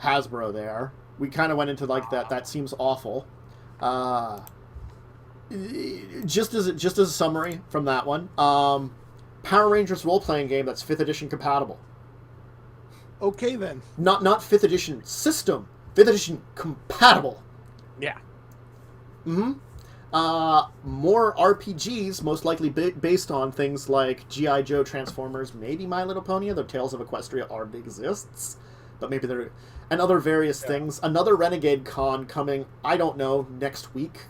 Hasbro there. We kind of went into like that seems awful. Just as a summary from that one, Power Rangers role-playing game that's 5th edition compatible. Okay then. Not 5th edition system, 5th edition compatible. Yeah. Mm-hmm. More RPGs, most likely based on things like G.I. Joe, Transformers, maybe My Little Pony, though Tales of Equestria already exists. But maybe there... And other various things. Another Renegade Con coming, I don't know, next week.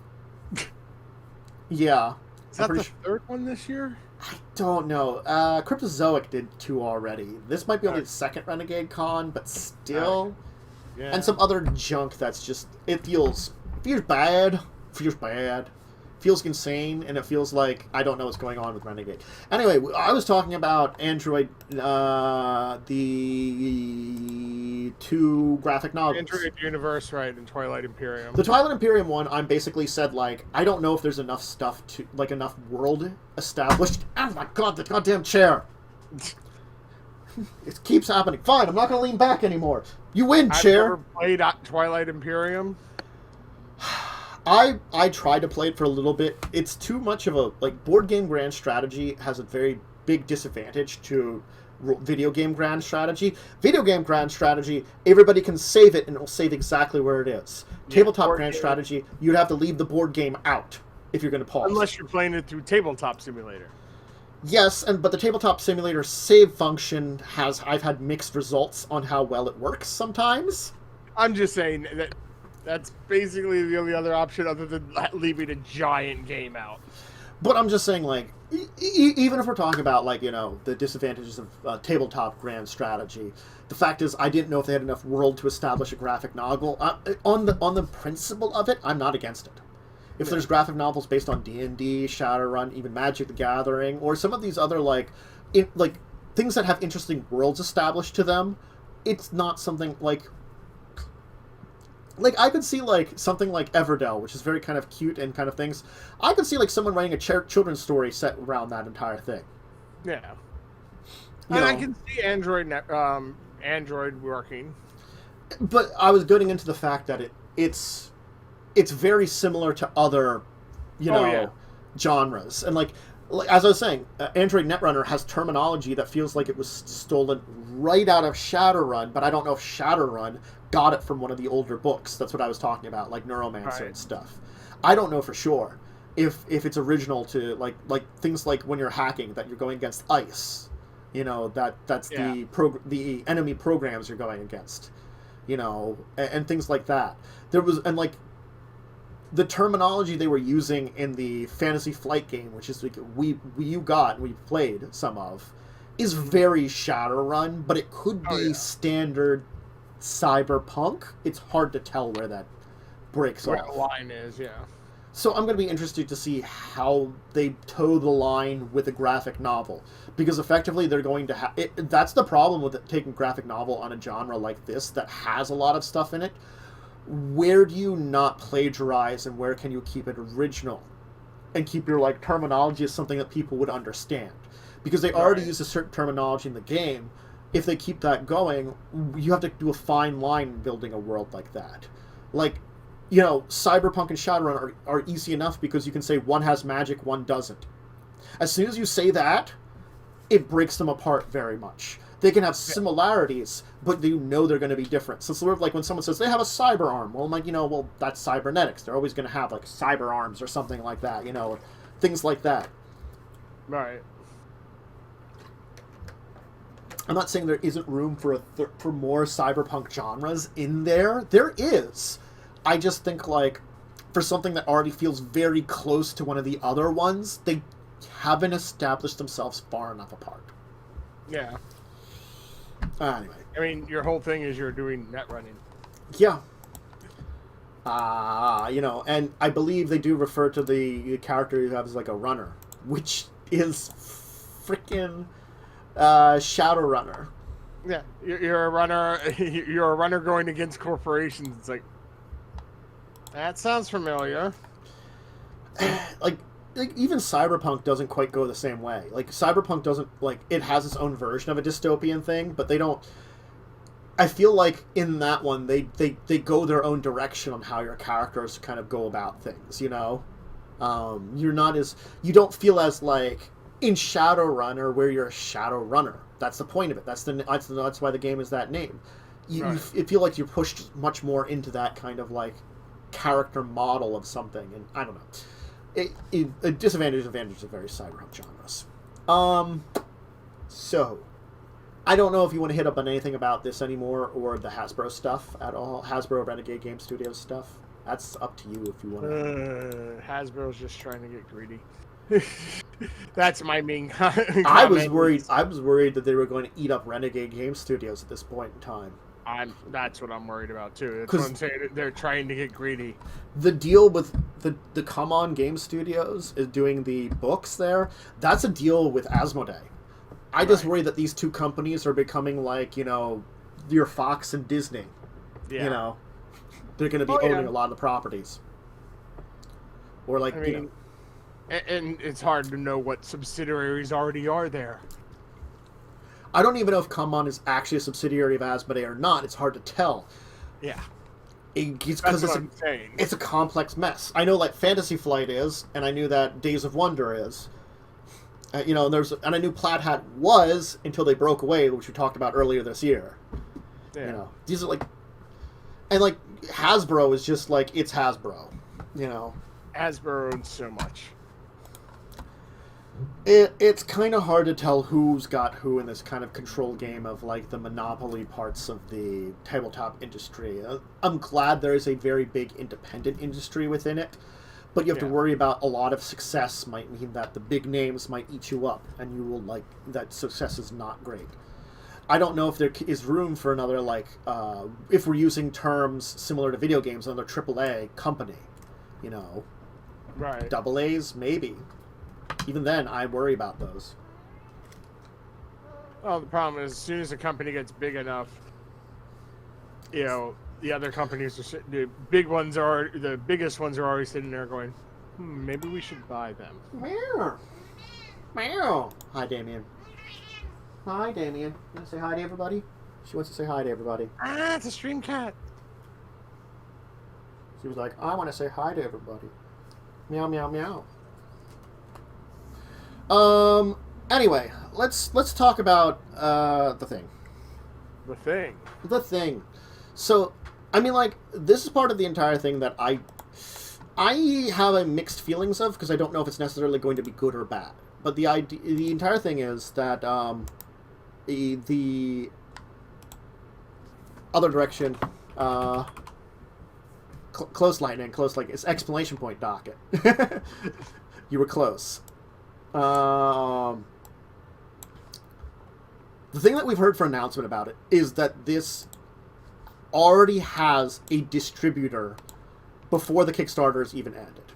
Yeah. Is that the third one this year? I don't know. Cryptozoic did 2 already. This might be only the second Renegade Con, but still. Yeah. And some other junk that's just... It feels bad. Feels insane, and it feels like I don't know what's going on with Renegade. Anyway, I was talking about Android, the 2 graphic novels. Android Universe, right, and Twilight Imperium. The Twilight Imperium one, I basically said, like, I don't know if there's enough stuff to, like, enough world established. Oh my god, the goddamn chair! It keeps happening. Fine, I'm not going to lean back anymore. You win, chair! I've never played Twilight Imperium. I tried to play it for a little bit. It's too much of a... Like, board game grand strategy has a very big disadvantage to video game grand strategy. Video game grand strategy, everybody can save it, and it will save exactly where it is. Yeah, tabletop grand strategy, you'd have to leave the board game out if you're going to pause. Unless you're playing it through Tabletop Simulator. Yes, but the Tabletop Simulator save function has... I've had mixed results on how well it works sometimes. I'm just saying that... That's basically the only other option other than leaving a giant game out. But I'm just saying, like, even if we're talking about, like, you know, the disadvantages of tabletop grand strategy, the fact is I didn't know if they had enough world to establish a graphic novel. On the principle of it, I'm not against it. If there's graphic novels based on D&D, Shadowrun, even Magic the Gathering, or some of these other, like things that have interesting worlds established to them, it's not something, like, I could see, like, something like Everdell, which is very kind of cute and kind of things. I could see, like, someone writing a children's story set around that entire thing. Yeah. And I can see Android working. But I was getting into the fact that it's very similar to other, genres. And, like, as I was saying, Android Netrunner has terminology that feels like it was stolen right out of Shadowrun, but I don't know if Shadowrun got it from one of the older books. That's what I was talking about, like Neuromancer and stuff. I don't know for sure if it's original to like things like when you're hacking that you're going against ice. You know, that's the enemy programs you're going against. You know, and things like that. There was like the terminology they were using in the Fantasy Flight game, which is like we played some of, is very Shadowrun, but it could be standard cyberpunk. It's hard to tell where that breaks off. Where the line is, yeah. So I'm going to be interested to see how they toe the line with a graphic novel, because effectively they're going to have... That's the problem with taking graphic novel on a genre like this that has a lot of stuff in it. where do you not plagiarize and where can you keep it original and keep your like terminology as something that people would understand? Because they already use a certain terminology in the game. If they keep that going, you have to do a fine line in building a world like that. Like, you know, Cyberpunk and Shadowrun are easy enough because you can say one has magic, one doesn't. As soon as you say that, it breaks them apart very much. They can have similarities, but you know they're going to be different. So it's sort of like when someone says they have a cyber arm. Well, I'm like, you know, well, that's cybernetics. They're always going to have like cyber arms or something like that, you know, or things like that. Right. I'm not saying there isn't room for for more cyberpunk genres in there. There is. I just think, like, for something that already feels very close to one of the other ones, they haven't established themselves far enough apart. Yeah. Anyway. I mean, your whole thing is you're doing net running. Yeah. You know, and I believe they do refer to the character you have as, like, a runner, which is freaking Shadowrunner. Yeah, you're a runner. You're a runner going against corporations. It's like, that sounds familiar. Like even Cyberpunk doesn't quite go the same way. Like Cyberpunk doesn't, like, it has its own version of a dystopian thing, but they don't. I feel like in that one they go their own direction on how your characters kind of go about things. You know, you don't feel as like in Shadowrunner where you're a shadow runner. That's the point of it. That's why the game is that name. You feel like you're pushed much more into that kind of like character model of something, and I don't know. A disadvantage, advantage of various cyberpunk genres. So I don't know if you want to hit up on anything about this anymore or the Hasbro stuff at all. Hasbro Renegade Game Studios stuff. That's up to you if you want to. Hasbro's just trying to get greedy. That's my main comment. I was worried that they were going to eat up Renegade Game Studios at this point in time. That's what I'm worried about too. That's what I'm saying. They're trying to get greedy. The deal with the Cmon Games Studios is doing the books there. That's a deal with Asmodee. I just worry that these two companies are becoming like, you know, your Fox and Disney. Yeah. You know, they're going to be owning a lot of the properties. Or like, you know. And it's hard to know what subsidiaries already are there. I don't even know if Cmon is actually a subsidiary of Asmodee or not. It's hard to tell. Yeah. Because it's a complex mess. I know, like, Fantasy Flight is, and I knew that Days of Wonder is. You know, and I knew Plaid Hat was until they broke away, which we talked about earlier this year. Yeah. You know, these are like, and like Hasbro is just like, it's Hasbro. You know, Hasbro owns so much. It's kind of hard to tell who's got who in this kind of control game of like the monopoly parts of the tabletop industry. I'm glad there is a very big independent industry within it, but you have to worry about a lot of success might mean that the big names might eat you up, and you will like that success is not great. I don't know if there is room for another like if we're using terms similar to video games, another AAA company, you know, right? Double A's maybe. Even then, I worry about those. Well, the problem is, as soon as a company gets big enough, you know, the other companies are the biggest ones are already sitting there going, maybe we should buy them. Meow. Meow. Hi, Damien. Hi, Damien. You want to say hi to everybody? She wants to say hi to everybody. Ah, it's a stream cat. She was like, I want to say hi to everybody. Meow, meow, meow. Anyway, let's talk about the thing. The thing. So, I mean, like, this is part of the entire thing that I have a mixed feelings of, because I don't know if it's necessarily going to be good or bad. But the entire thing is that the other direction, close lightning, it's exclamation point docket. You were close. The thing that we've heard for announcement about it is that this already has a distributor before the Kickstarter is even ended.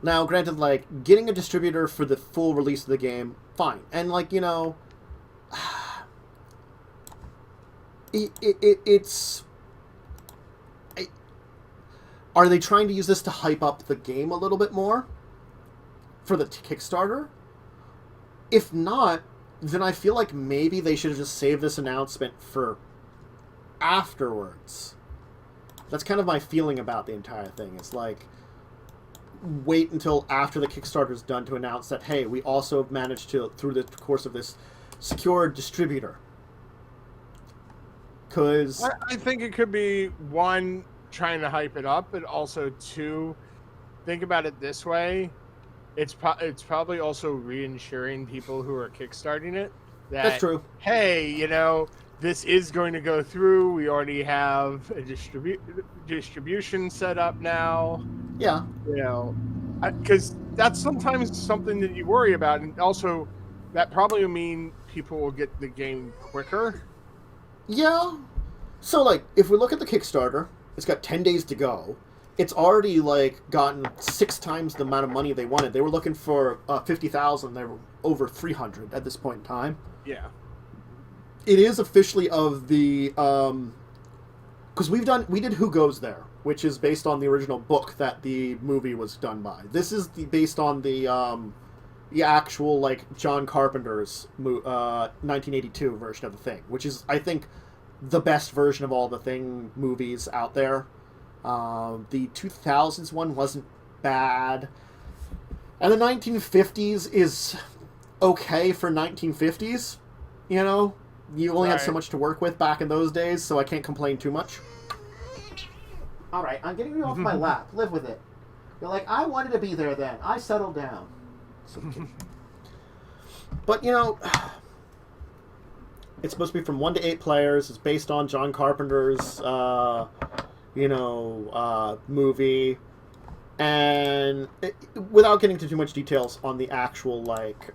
Now, granted, like, getting a distributor for the full release of the game, fine. And, like, you know, Are they trying to use this to hype up the game a little bit more for the Kickstarter? If not, then I feel like maybe they should have just saved this announcement for afterwards. That's kind of my feeling about the entire thing. It's like, wait until after the Kickstarter's done to announce that, hey, we also have managed to, through the course of this, secure a distributor. Because I think it could be, one, trying to hype it up, but also, two, think about it this way. It's probably also reassuring people who are kickstarting it that, that's true. Hey, you know, this is going to go through. We already have a distribution set up now. Yeah. You know, because that's sometimes something that you worry about, and also that probably will mean people will get the game quicker. Yeah. So, like, if we look at the Kickstarter, it's got 10 days to go. It's already, like, gotten 6 times the amount of money they wanted. They were looking for $50,000. They were over 300 at this point in time. Yeah. It is officially of the... Because we did Who Goes There, which is based on the original book that the movie was done by. This is based on the actual, like, John Carpenter's 1982 version of the Thing, which is, I think, the best version of all the Thing movies out there. The 2000s one wasn't bad. And the 1950s is okay for 1950s, you know? You only had so much to work with back in those days, so I can't complain too much. Alright, I'm getting you off my lap. Live with it. You're like, I wanted to be there then. I settled down. But, you know, it's supposed to be from 1 to 8 players. It's based on John Carpenter's, movie. And without getting into too much details on the actual, like,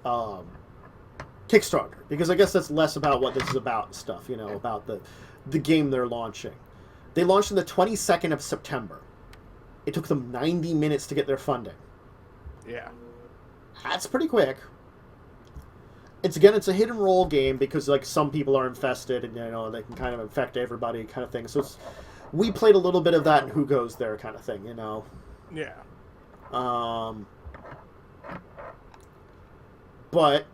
Kickstarter, because I guess that's less about what this is about and stuff, you know, about the game they're launching. They launched on the 22nd of September. It took them 90 minutes to get their funding. Yeah. That's pretty quick. It's a hit and roll game because, like, some people are infested and, you know, they can kind of infect everybody kind of thing. So we played a little bit of that in Who Goes There kind of thing, you know. Yeah. But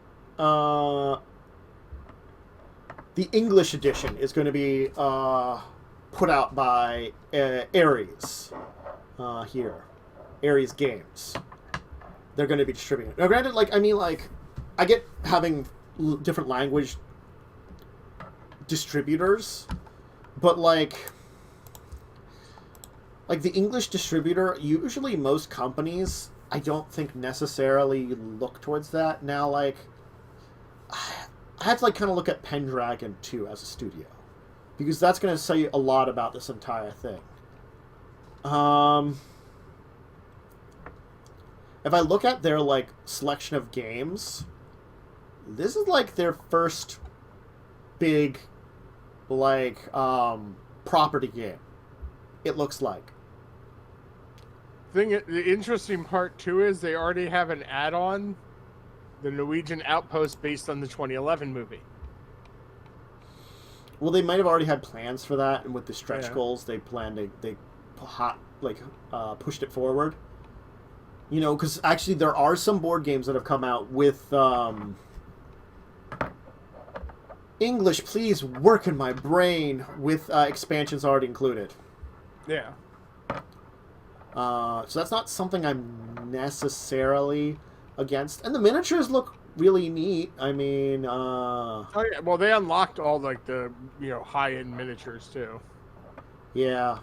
the English edition is going to be put out by Ares here. Ares Games. They're going to be distributing it. Now, granted, I get having different language distributors, but, like the English distributor, usually most companies, I don't think necessarily look towards that. Now, like, I have to, like, kind of look at Pendragon, too, as a studio. Because that's going to say a lot about this entire thing. If I look at their, like, selection of games, this is, like, their first big, like, property game. It looks like. The interesting part, too, is they already have an add-on, the Norwegian Outpost, based on the 2011 movie. Well, they might have already had plans for that, and with the stretch goals, they pushed it forward. You know, because actually there are some board games that have come out with English, please work in my brain, with expansions already included. Yeah. So that's not something I'm necessarily against. And the miniatures look really neat. I mean, oh, yeah. Well, they unlocked all, like, the, you know, high-end miniatures, too. Yeah.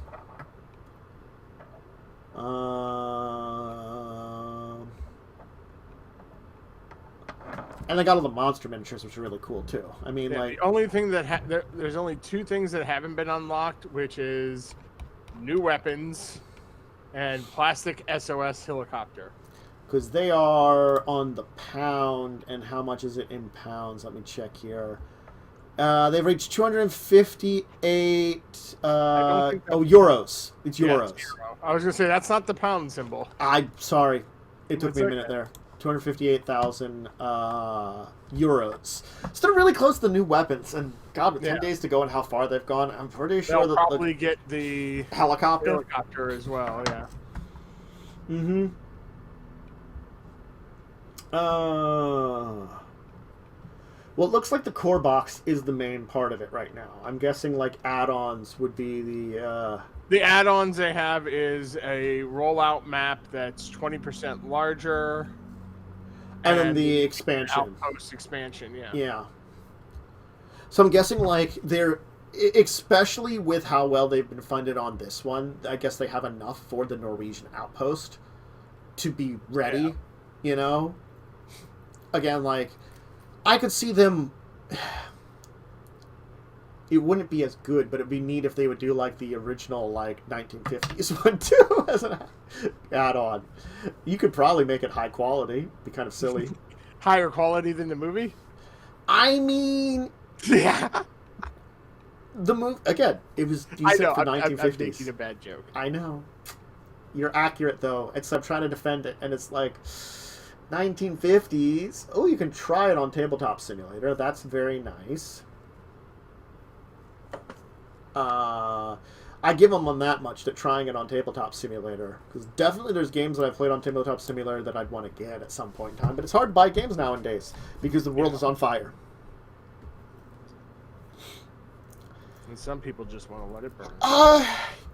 And they got all the monster miniatures, which are really cool, too. I mean, like... The only thing that... there's only 2 things that haven't been unlocked, which is new weapons and plastic SOS helicopter. Because they are on the pound, and how much is it in pounds? Let me check here. They've reached 258... euros. It's euros. I was going to say, that's not the pound symbol. I'm sorry. It took me a minute there. 258,000 euros. So they're really close to the new weapons. And God, with 10 days to go and how far they've gone, I'm pretty sure they'll probably get the helicopter as well. Yeah. Mm-hmm. Well, it looks like the core box is the main part of it right now. I'm guessing like add-ons would be the... The add-ons they have is a rollout map that's 20% larger. And then the expansion. Outpost expansion, yeah. Yeah. So I'm guessing like they're... Especially with how well they've been funded on this one, I guess they have enough for the Norwegian outpost to be ready, you know? Again, like... I could see them... It wouldn't be as good, but it'd be neat if they would do, like, the original, like, 1950s one, too, as an add-on. You could probably make it high quality. Be kind of silly. Higher quality than the movie? I mean... Yeah. The movie... Again, it was decent for 1950s. I'm making a bad joke. I know. You're accurate, though. And so I'm trying to defend it, and it's like... 1950s. Oh, you can try it on Tabletop Simulator. That's very nice. I give them on that much, that trying it on Tabletop Simulator. Because definitely there's games that I've played on Tabletop Simulator that I'd want to get at some point in time. But it's hard to buy games nowadays because the world is on fire. And some people just want to let it burn.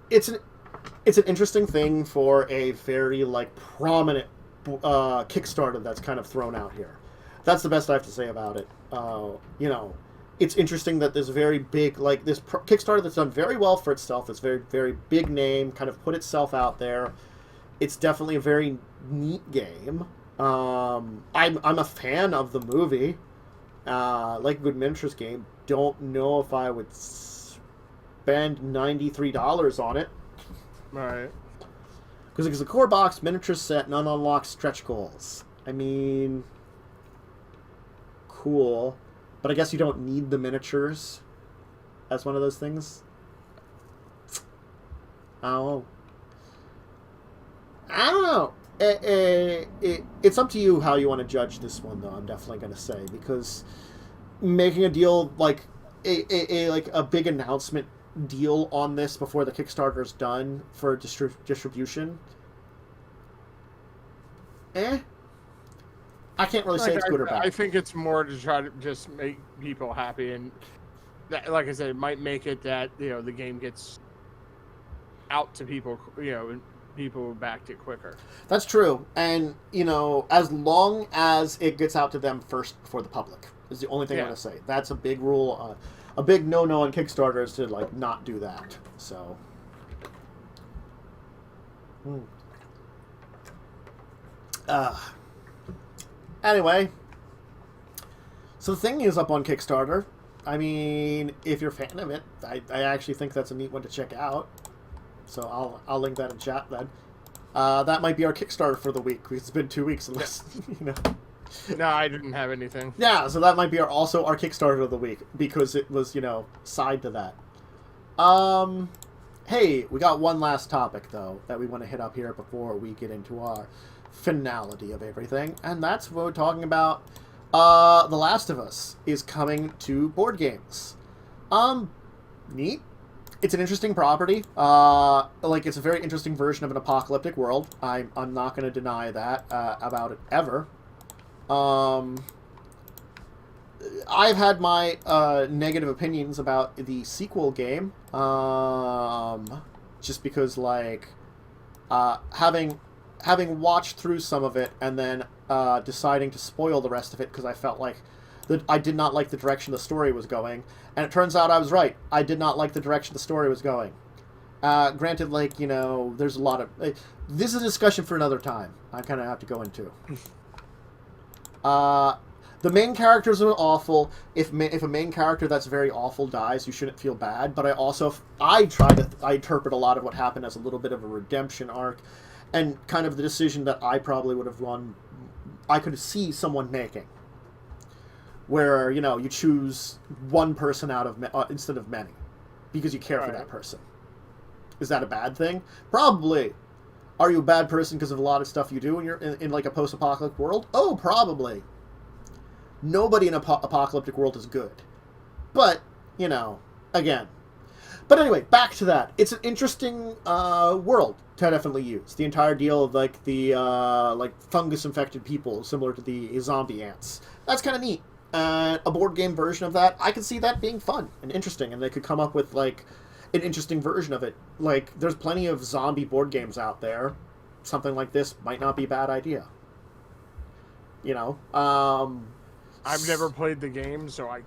It's an interesting thing for a very, like, prominent Kickstarter that's kind of thrown out here. That's the best I have to say about it. You know, it's interesting that there's a very big, like, this Kickstarter that's done very well for itself. It's very, very big name, kind of put itself out there. It's definitely a very neat game. I'm a fan of the movie. Like a good miniatures game. Don't know if I would spend $93 on it. Right. Because it's a core box, miniature set, and unlocked stretch goals. I mean, cool. But I guess you don't need the miniatures as one of those things. Oh. I don't know. It's up to you how you want to judge this one, though, I'm definitely going to say. Because making a deal, like, a big announcement deal on this before the Kickstarter's done for distribution. I can't really say it's good or bad. I think it's more to try to just make people happy, and that, like I said, it might make it that, you know, the game gets out to people, you know, and people backed it quicker. That's true, and you know, as long as it gets out to them first before the public is the only thing I'm going to say. That's a big rule. A big no-no on Kickstarter is to, like, not do that. So. Anyway. So the thing is up on Kickstarter. I mean, if you're a fan of it, I actually think that's a neat one to check out. So I'll link that in chat then. That might be our Kickstarter for the week. It's been 2 weeks unless, you know. No, I didn't have anything. Yeah, so that might be also our Kickstarter of the week, because it was, you know, side to that. Hey, we got one last topic, though, that we want to hit up here before we get into our finality of everything, and that's what we're talking about. The Last of Us is coming to board games. Neat. It's an interesting property. Like, it's a very interesting version of an apocalyptic world. I'm not going to deny that about it ever. I've had my negative opinions about the sequel game, just because, like, having watched through some of it and then deciding to spoil the rest of it because I felt like that I did not like the direction the story was going, and it turns out I was right. I did not like the direction the story was going. Granted, like, you know, there's a lot of... this is a discussion for another time. I kind of have to go into. The main characters are awful. If a main character that's very awful dies, you shouldn't feel bad. But I interpret a lot of what happened as a little bit of a redemption arc, and kind of the decision that I probably would have run. I could see someone making, where, you know, you choose one person out of instead of many, because you care for that person. Is that a bad thing? Probably. Are you a bad person because of a lot of stuff you do when you're in like a post-apocalyptic world? Oh, probably. Nobody in an apocalyptic world is good. But, you know, again. But anyway, back to that. It's an interesting world to definitely use. The entire deal of like the like fungus-infected people, similar to the zombie ants. That's kind of neat. A board game version of that, I could see that being fun and interesting, and they could come up with like an interesting version of it. Like, there's plenty of zombie board games out there. Something like this might not be a bad idea. You know? I've never played the game, so I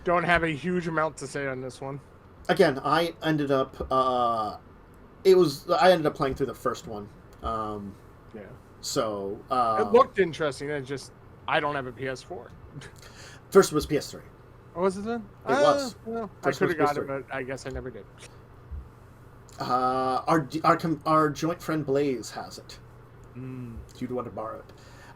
don't have a huge amount to say on this one. Again, I ended up playing through the first one. Yeah. So it looked interesting. It's just I don't have a PS4. First was PS3. Oh, was it then? It was. Well, I could have got it, but I guess I never did. Our joint friend Blaze has it. You'd want to borrow it.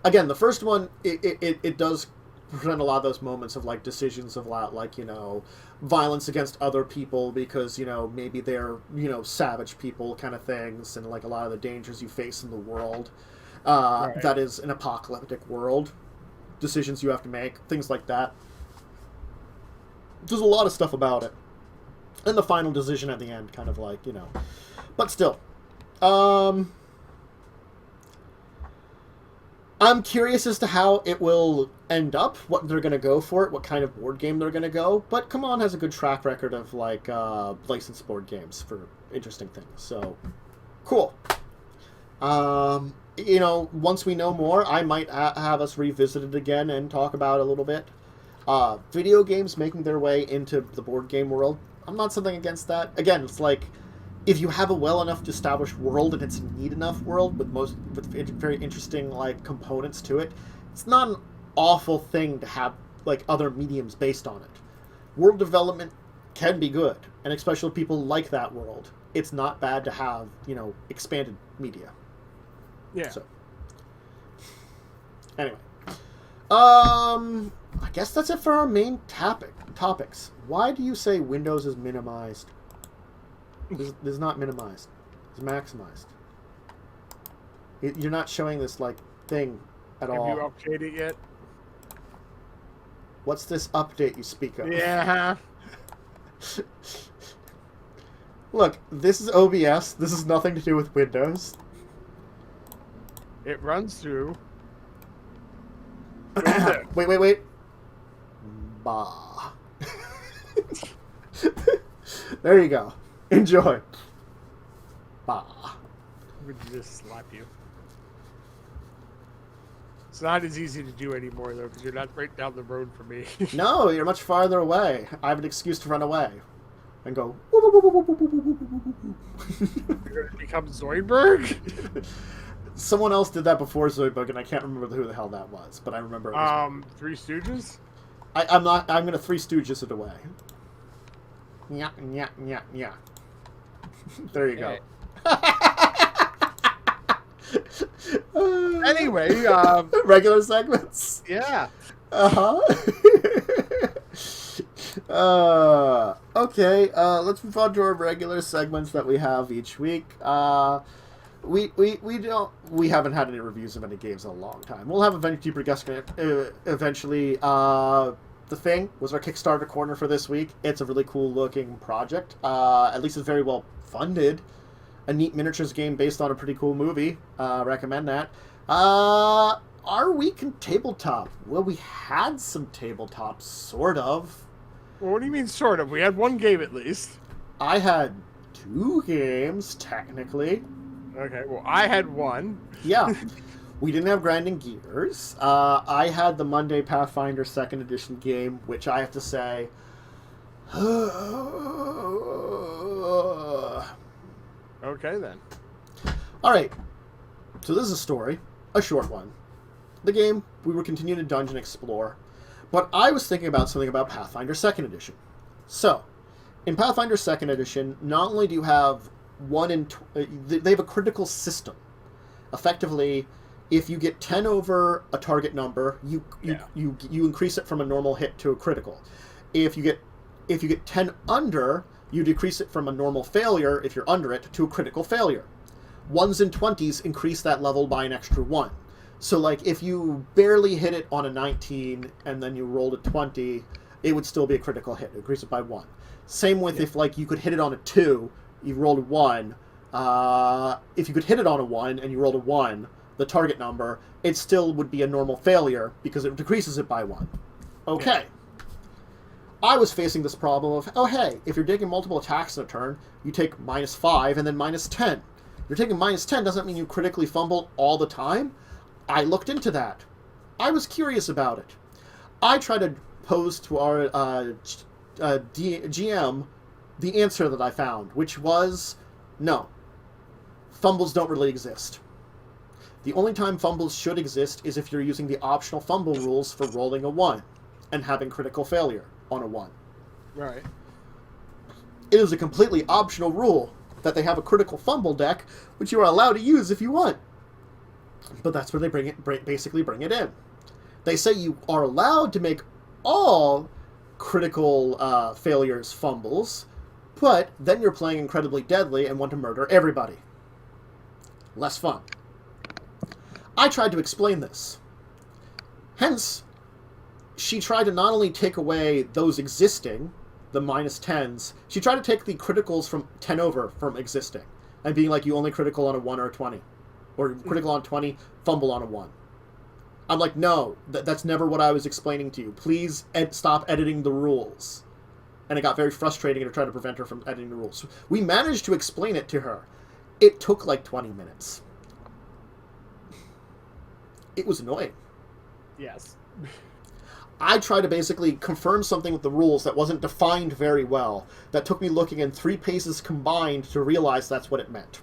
Again, the first one, it does present a lot of those moments of like decisions of like, you know, violence against other people because, you know, maybe they're, you know, savage people kind of things, and like a lot of the dangers you face in the world that is an apocalyptic world, decisions you have to make, things like that. There's a lot of stuff about it, and the final decision at the end, kind of like, you know, but still, I'm curious as to how it will end up, what they're going to go for it, what kind of board game they're going to go. But Cmon has a good track record of, like, licensed board games for interesting things. So, cool. You know, once we know more, I might have us revisit it again and talk about it a little bit. Video games making their way into the board game world, I'm not something against that. Again, it's like, if you have a well enough established world and it's a neat enough world with very interesting like components to it, it's not an awful thing to have like other mediums based on it. World development can be good, and especially people like that world. It's not bad to have, you know, expanded media. Yeah. So anyway, I guess that's it for our main topics. Why do you say Windows is minimized? This is not minimized. It's maximized. You're not showing this, like, thing at all. Have you updated it yet? What's this update you speak of? Yeah. Look, this is OBS. This has nothing to do with Windows. It runs through. Wait. Bah. There you go. Enjoy. Bah. Would just slap you. It's not as easy to do anymore, though, because you're not right down the road from me. No, you're much farther away. I have an excuse to run away. And go... You're going to become Zoidberg? Someone else did that before Zoidberg, and I can't remember who the hell that was, but I remember it was... Three Stooges? I'm going to Three Stooges it away. Yeah. There you go. Anyway, regular segments. Yeah. Okay. Let's move on to our regular segments that we have each week. We haven't had any reviews of any games in a long time. We'll have a deeper discussion eventually. The Thing was our Kickstarter Corner for this week. It's a really cool looking project. At least it's very well funded. A neat miniatures game based on a pretty cool movie. Recommend that. Our week in tabletop. Well, we had some tabletop, sort of. Well, what do you mean, sort of? We had one game at least. I had 2 games, technically. Okay, well, I had one. Yeah. We didn't have Grinding Gears. I had the Monday Pathfinder 2nd Edition game, which I have to say... Okay, then. Alright. So this is a story. A short one. The game, we were continuing to dungeon explore. But I was thinking about something about Pathfinder 2nd Edition. So, in Pathfinder 2nd Edition, not only do you have they have a critical system. Effectively, if you get 10 over a target number, you increase it from a normal hit to a critical. If you get 10 under, you decrease it from a normal failure, if you're under it, to a critical failure. 1s and 20s increase that level by an extra 1. So, like, if you barely hit it on a 19 and then you rolled a 20, it would still be a critical hit. It increases it by 1. Same with if, like, you could hit it on a 2, you rolled a 1. If you could hit it on a 1 and you rolled a 1, the target number, it still would be a normal failure because it decreases it by 1. Okay. I was facing this problem of, oh, hey, if you're taking multiple attacks in a turn, you take -5 and then -10. If you're taking -10 doesn't mean you critically fumble all the time. I looked into that. I was curious about it. I tried to pose to our GM the answer that I found, which was, no. Fumbles don't really exist. The only time fumbles should exist is if you're using the optional fumble rules for rolling a 1 and having critical failure on a 1. Right. It is a completely optional rule that they have a critical fumble deck, which you are allowed to use if you want. But that's where they basically bring it in. They say you are allowed to make all critical failures fumbles, but then you're playing incredibly deadly and want to murder everybody. Less fun. I tried to explain this. Hence, she tried to not only take away those existing, the -10s, she tried to take the criticals from 10 over from existing, and being like, you only critical on a 1 or a 20. Or critical on 20, fumble on a 1. I'm like, no, that's never what I was explaining to you. Please stop editing the rules. And it got very frustrating to try to prevent her from editing the rules. We managed to explain it to her. It took like 20 minutes. It was annoying. Yes. I tried to basically confirm something with the rules that wasn't defined very well. That took me looking in 3 pages combined to realize that's what it meant.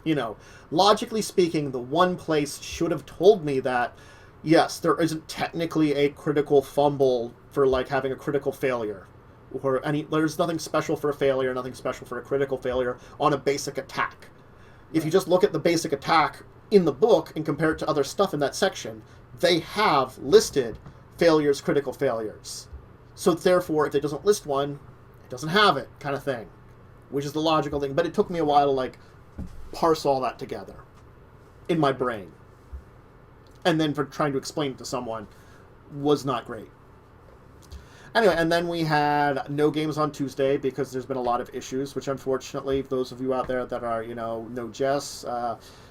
You know, logically speaking, the one place should have told me that, yes, there isn't technically a critical fumble for, like, having a critical failure. Or there's nothing special for a failure, nothing special for a critical failure on a basic attack. If you just look at the basic attack in the book and compare it to other stuff in that section, they have listed failures, critical failures. So therefore, if it doesn't list one, it doesn't have it, kind of thing. Which is the logical thing. But it took me a while to, like, parse all that together in my brain. And then for trying to explain it to someone was not great. Anyway, and then we had no games on Tuesday because there's been a lot of issues, which unfortunately, those of you out there that are, you know Jess,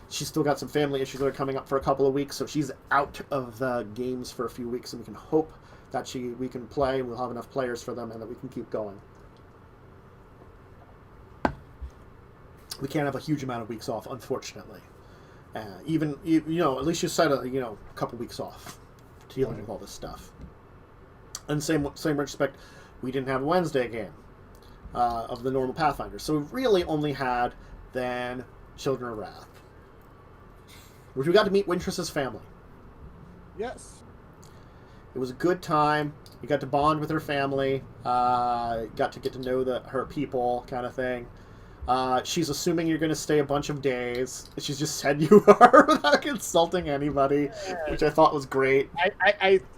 she's still got some family issues that are coming up for a couple of weeks, so she's out of the games for a few weeks, and we can hope that we can play, we'll have enough players for them, and that we can keep going. We can't have a huge amount of weeks off, unfortunately. Even, you know, at least you set a couple weeks off dealing with all this stuff. And same respect, we didn't have a Wednesday game of the normal Pathfinder. So we really only had then Children of Wrath, which we got to meet Wintress's family. Yes. It was a good time. We got to bond with her family. Got to get to know her people, kind of thing. She's assuming you're going to stay a bunch of days. She's just said you are without consulting anybody, which I thought was great.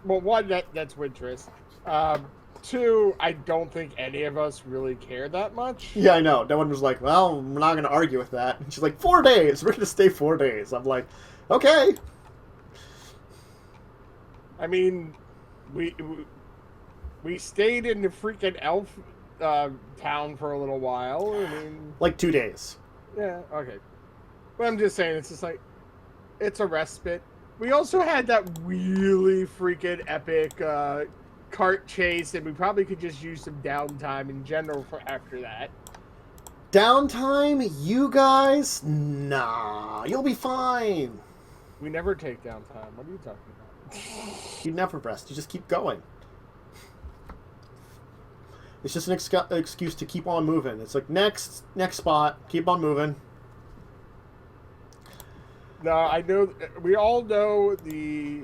Well, one, that's Wintress. 2, I don't think any of us really care that much. Yeah, I know. No one was like, well, we're not going to argue with that. And she's like, 4 days. We're going to stay 4 days. I'm like, okay. I mean, we stayed in the freaking elf town for a little while. I mean, like 2 days. Yeah, okay. But I'm just saying, it's just like, it's a respite. We also had that really freaking epic cart chase, and we probably could just use some downtime in general for after that. Downtime? You guys? Nah, you'll be fine. We never take downtime. What are you talking about? You never rest. You just keep going. It's just an excuse to keep on moving. It's like, next spot, keep on moving. No, I know. We all know the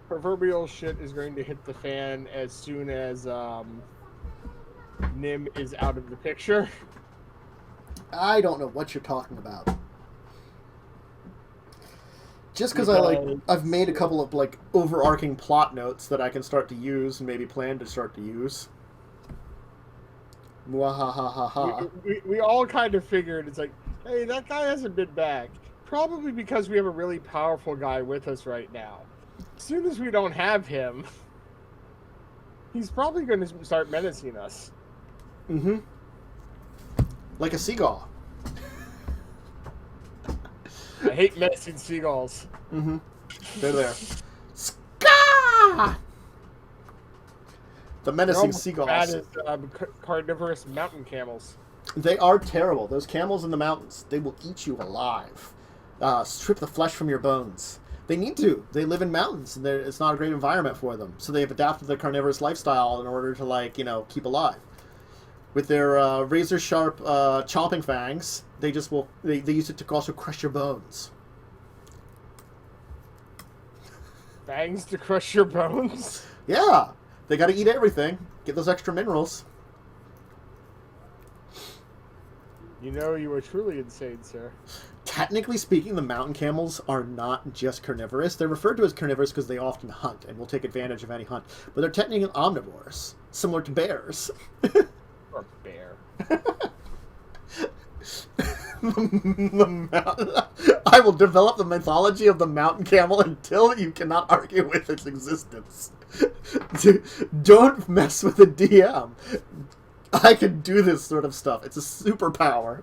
proverbial shit is going to hit the fan as soon as Nim is out of the picture. I don't know what you're talking about. Just because I've made a couple of, like, overarching plot notes that I can start to use and maybe plan to start to use. Mwahahaha. We all kind of figured it's like, hey, that guy hasn't been back. Probably because we have a really powerful guy with us right now. As soon as we don't have him, he's probably going to start menacing us. Mm-hmm. Like a seagull. I hate menacing seagulls. Mm-hmm. They're there. Ska! The menacing seagulls. Bad as carnivorous mountain camels. They are terrible. Those camels in the mountains, they will eat you alive. Strip the flesh from your bones. They need to. They live in mountains, and it's not a great environment for them. So they've adapted their carnivorous lifestyle in order to, keep alive. With their razor-sharp chomping fangs, they use it to also crush your bones. Fangs to crush your bones? Yeah. They got to eat everything. Get those extra minerals. You know you are truly insane, sir. Technically speaking, the mountain camels are not just carnivorous. They're referred to as carnivorous because they often hunt and will take advantage of any hunt. But they're technically omnivores, similar to bears. Or bear. I will develop the mythology of the mountain camel until you cannot argue with its existence. Don't mess with the DM. I can do this sort of stuff. It's a superpower.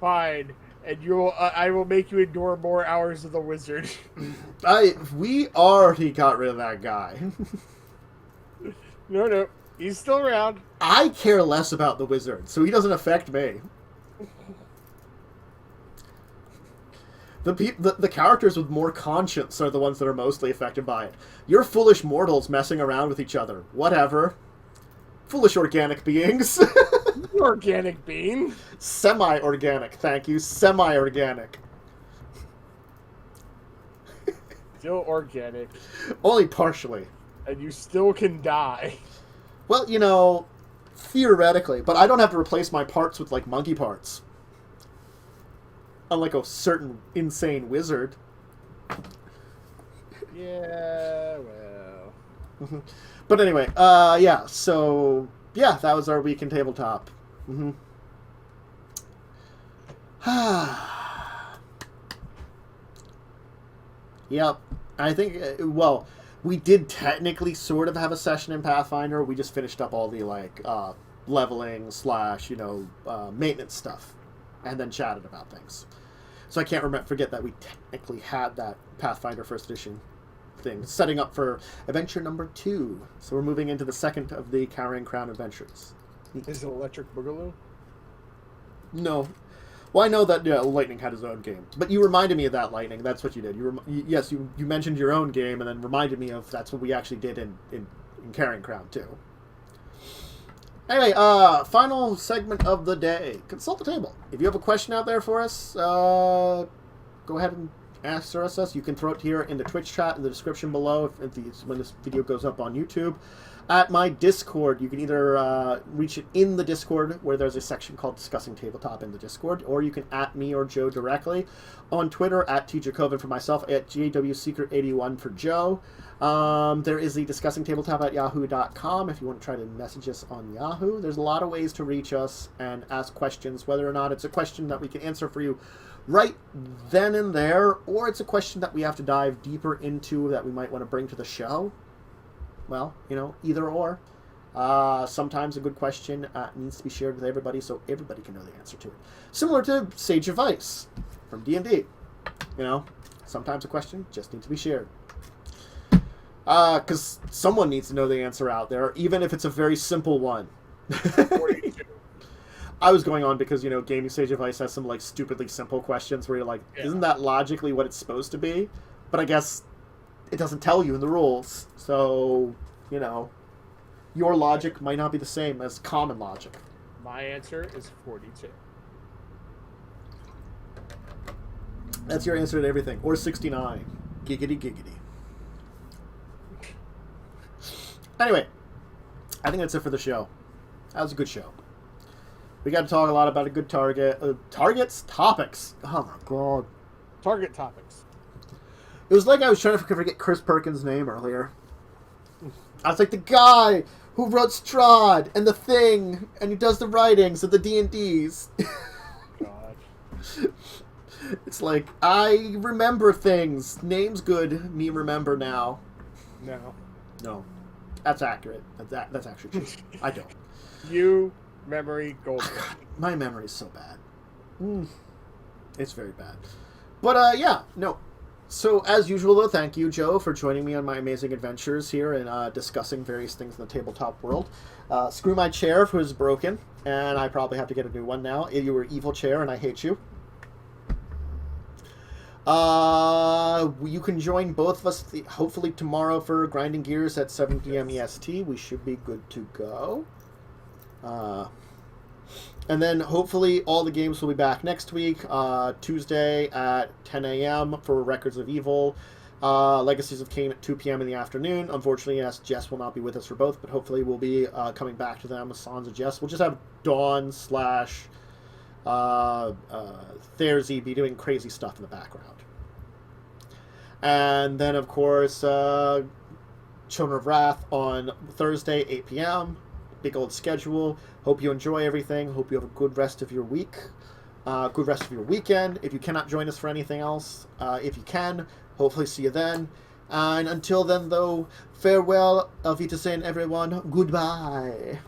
Fine, and I will make you endure more hours of the wizard. We already got rid of that guy. No, he's still around. I care less about the wizard, so he doesn't affect me. The characters with more conscience are the ones that are mostly affected by it. You're foolish mortals messing around with each other. Whatever. Foolish organic beings. Organic being. Semi-organic, thank you. Semi-organic. Still organic. Only partially. And you still can die. Well, theoretically, but I don't have to replace my parts with, monkey parts. Unlike a certain insane wizard. Yeah, well. But anyway, so, that was our week in tabletop. Mm-hmm. Yep. I think, we did technically sort of have a session in Pathfinder. We just finished up all the, leveling / maintenance stuff. And then chatted about things. So I can't forget that we technically had that Pathfinder First Edition thing, setting up for adventure number 2. So we're moving into the second of the Carrying Crown adventures. Is it Electric Boogaloo? No. Well, I know that Lightning had his own game, but you reminded me of that, Lightning. That's what you did. You mentioned your own game, and then reminded me of that's what we actually did in Carrying Crown too. Anyway, final segment of the day. Consult the table. If you have a question out there for us, go ahead and answer us. You can throw it here in the Twitch chat in the description below when this video goes up on YouTube. At my Discord, you can either reach it in the Discord, where there's a section called Discussing Tabletop in the Discord, or you can at me or Joe directly. On Twitter, at Dracovin for myself, at JWSecret81 for Joe. There is the Discussing Tabletop at yahoo.com if you want to try to message us on Yahoo. There's a lot of ways to reach us and ask questions, whether or not it's a question that we can answer for you right then and there, or it's a question that we have to dive deeper into that we might want to bring to the show. Well, either or. Sometimes a good question needs to be shared with everybody so everybody can know the answer to it. Similar to Sage Advice from D&D. Sometimes a question just needs to be shared. Because someone needs to know the answer out there, even if it's a very simple one. I was going on because, Gaming Sage Advice has some, stupidly simple questions where you're like, Isn't that logically what it's supposed to be? But I guess it doesn't tell you in the rules. So, your logic might not be the same as common logic. My answer is 42. That's your answer to everything. Or 69. Giggity giggity. Anyway, I think that's it for the show. That was a good show. We got to talk a lot about a good target. Topics. Oh my god. Target topics. It was like I was trying to forget Chris Perkins' name earlier. I was like, the guy who wrote Strahd and The Thing, and he does the writings of the D&Ds. God. It's like, I remember things. Name's good. Me remember now. No. That's accurate. That's actually true. I don't. You, memory, gold. My memory is so bad. It's very bad. But, yeah, no. So, as usual, though, thank you, Joe, for joining me on my amazing adventures here and discussing various things in the tabletop world. Screw my chair, who is broken, and I probably have to get a new one now. You were evil chair, and I hate you. You can join both of us, hopefully tomorrow, for Grinding Gears at 7 p.m. EST. We should be good to go. And then hopefully all the games will be back next week, Tuesday at 10 a.m. for Records of Evil, Legacies of Kain at 2 p.m. in the afternoon. Unfortunately, yes, Jess will not be with us for both, but hopefully we'll be coming back to them with Sans of Jess. We'll just have Dawn / Therzy be doing crazy stuff in the background. And then, of course, Children of Wrath on Thursday, 8 p.m. Big old schedule. Hope you enjoy everything. Hope you have a good rest of your week. Good rest of your weekend. If you cannot join us for anything else, if you can, hopefully see you then. And until then, though, farewell, auf Wiedersehen, everyone. Goodbye.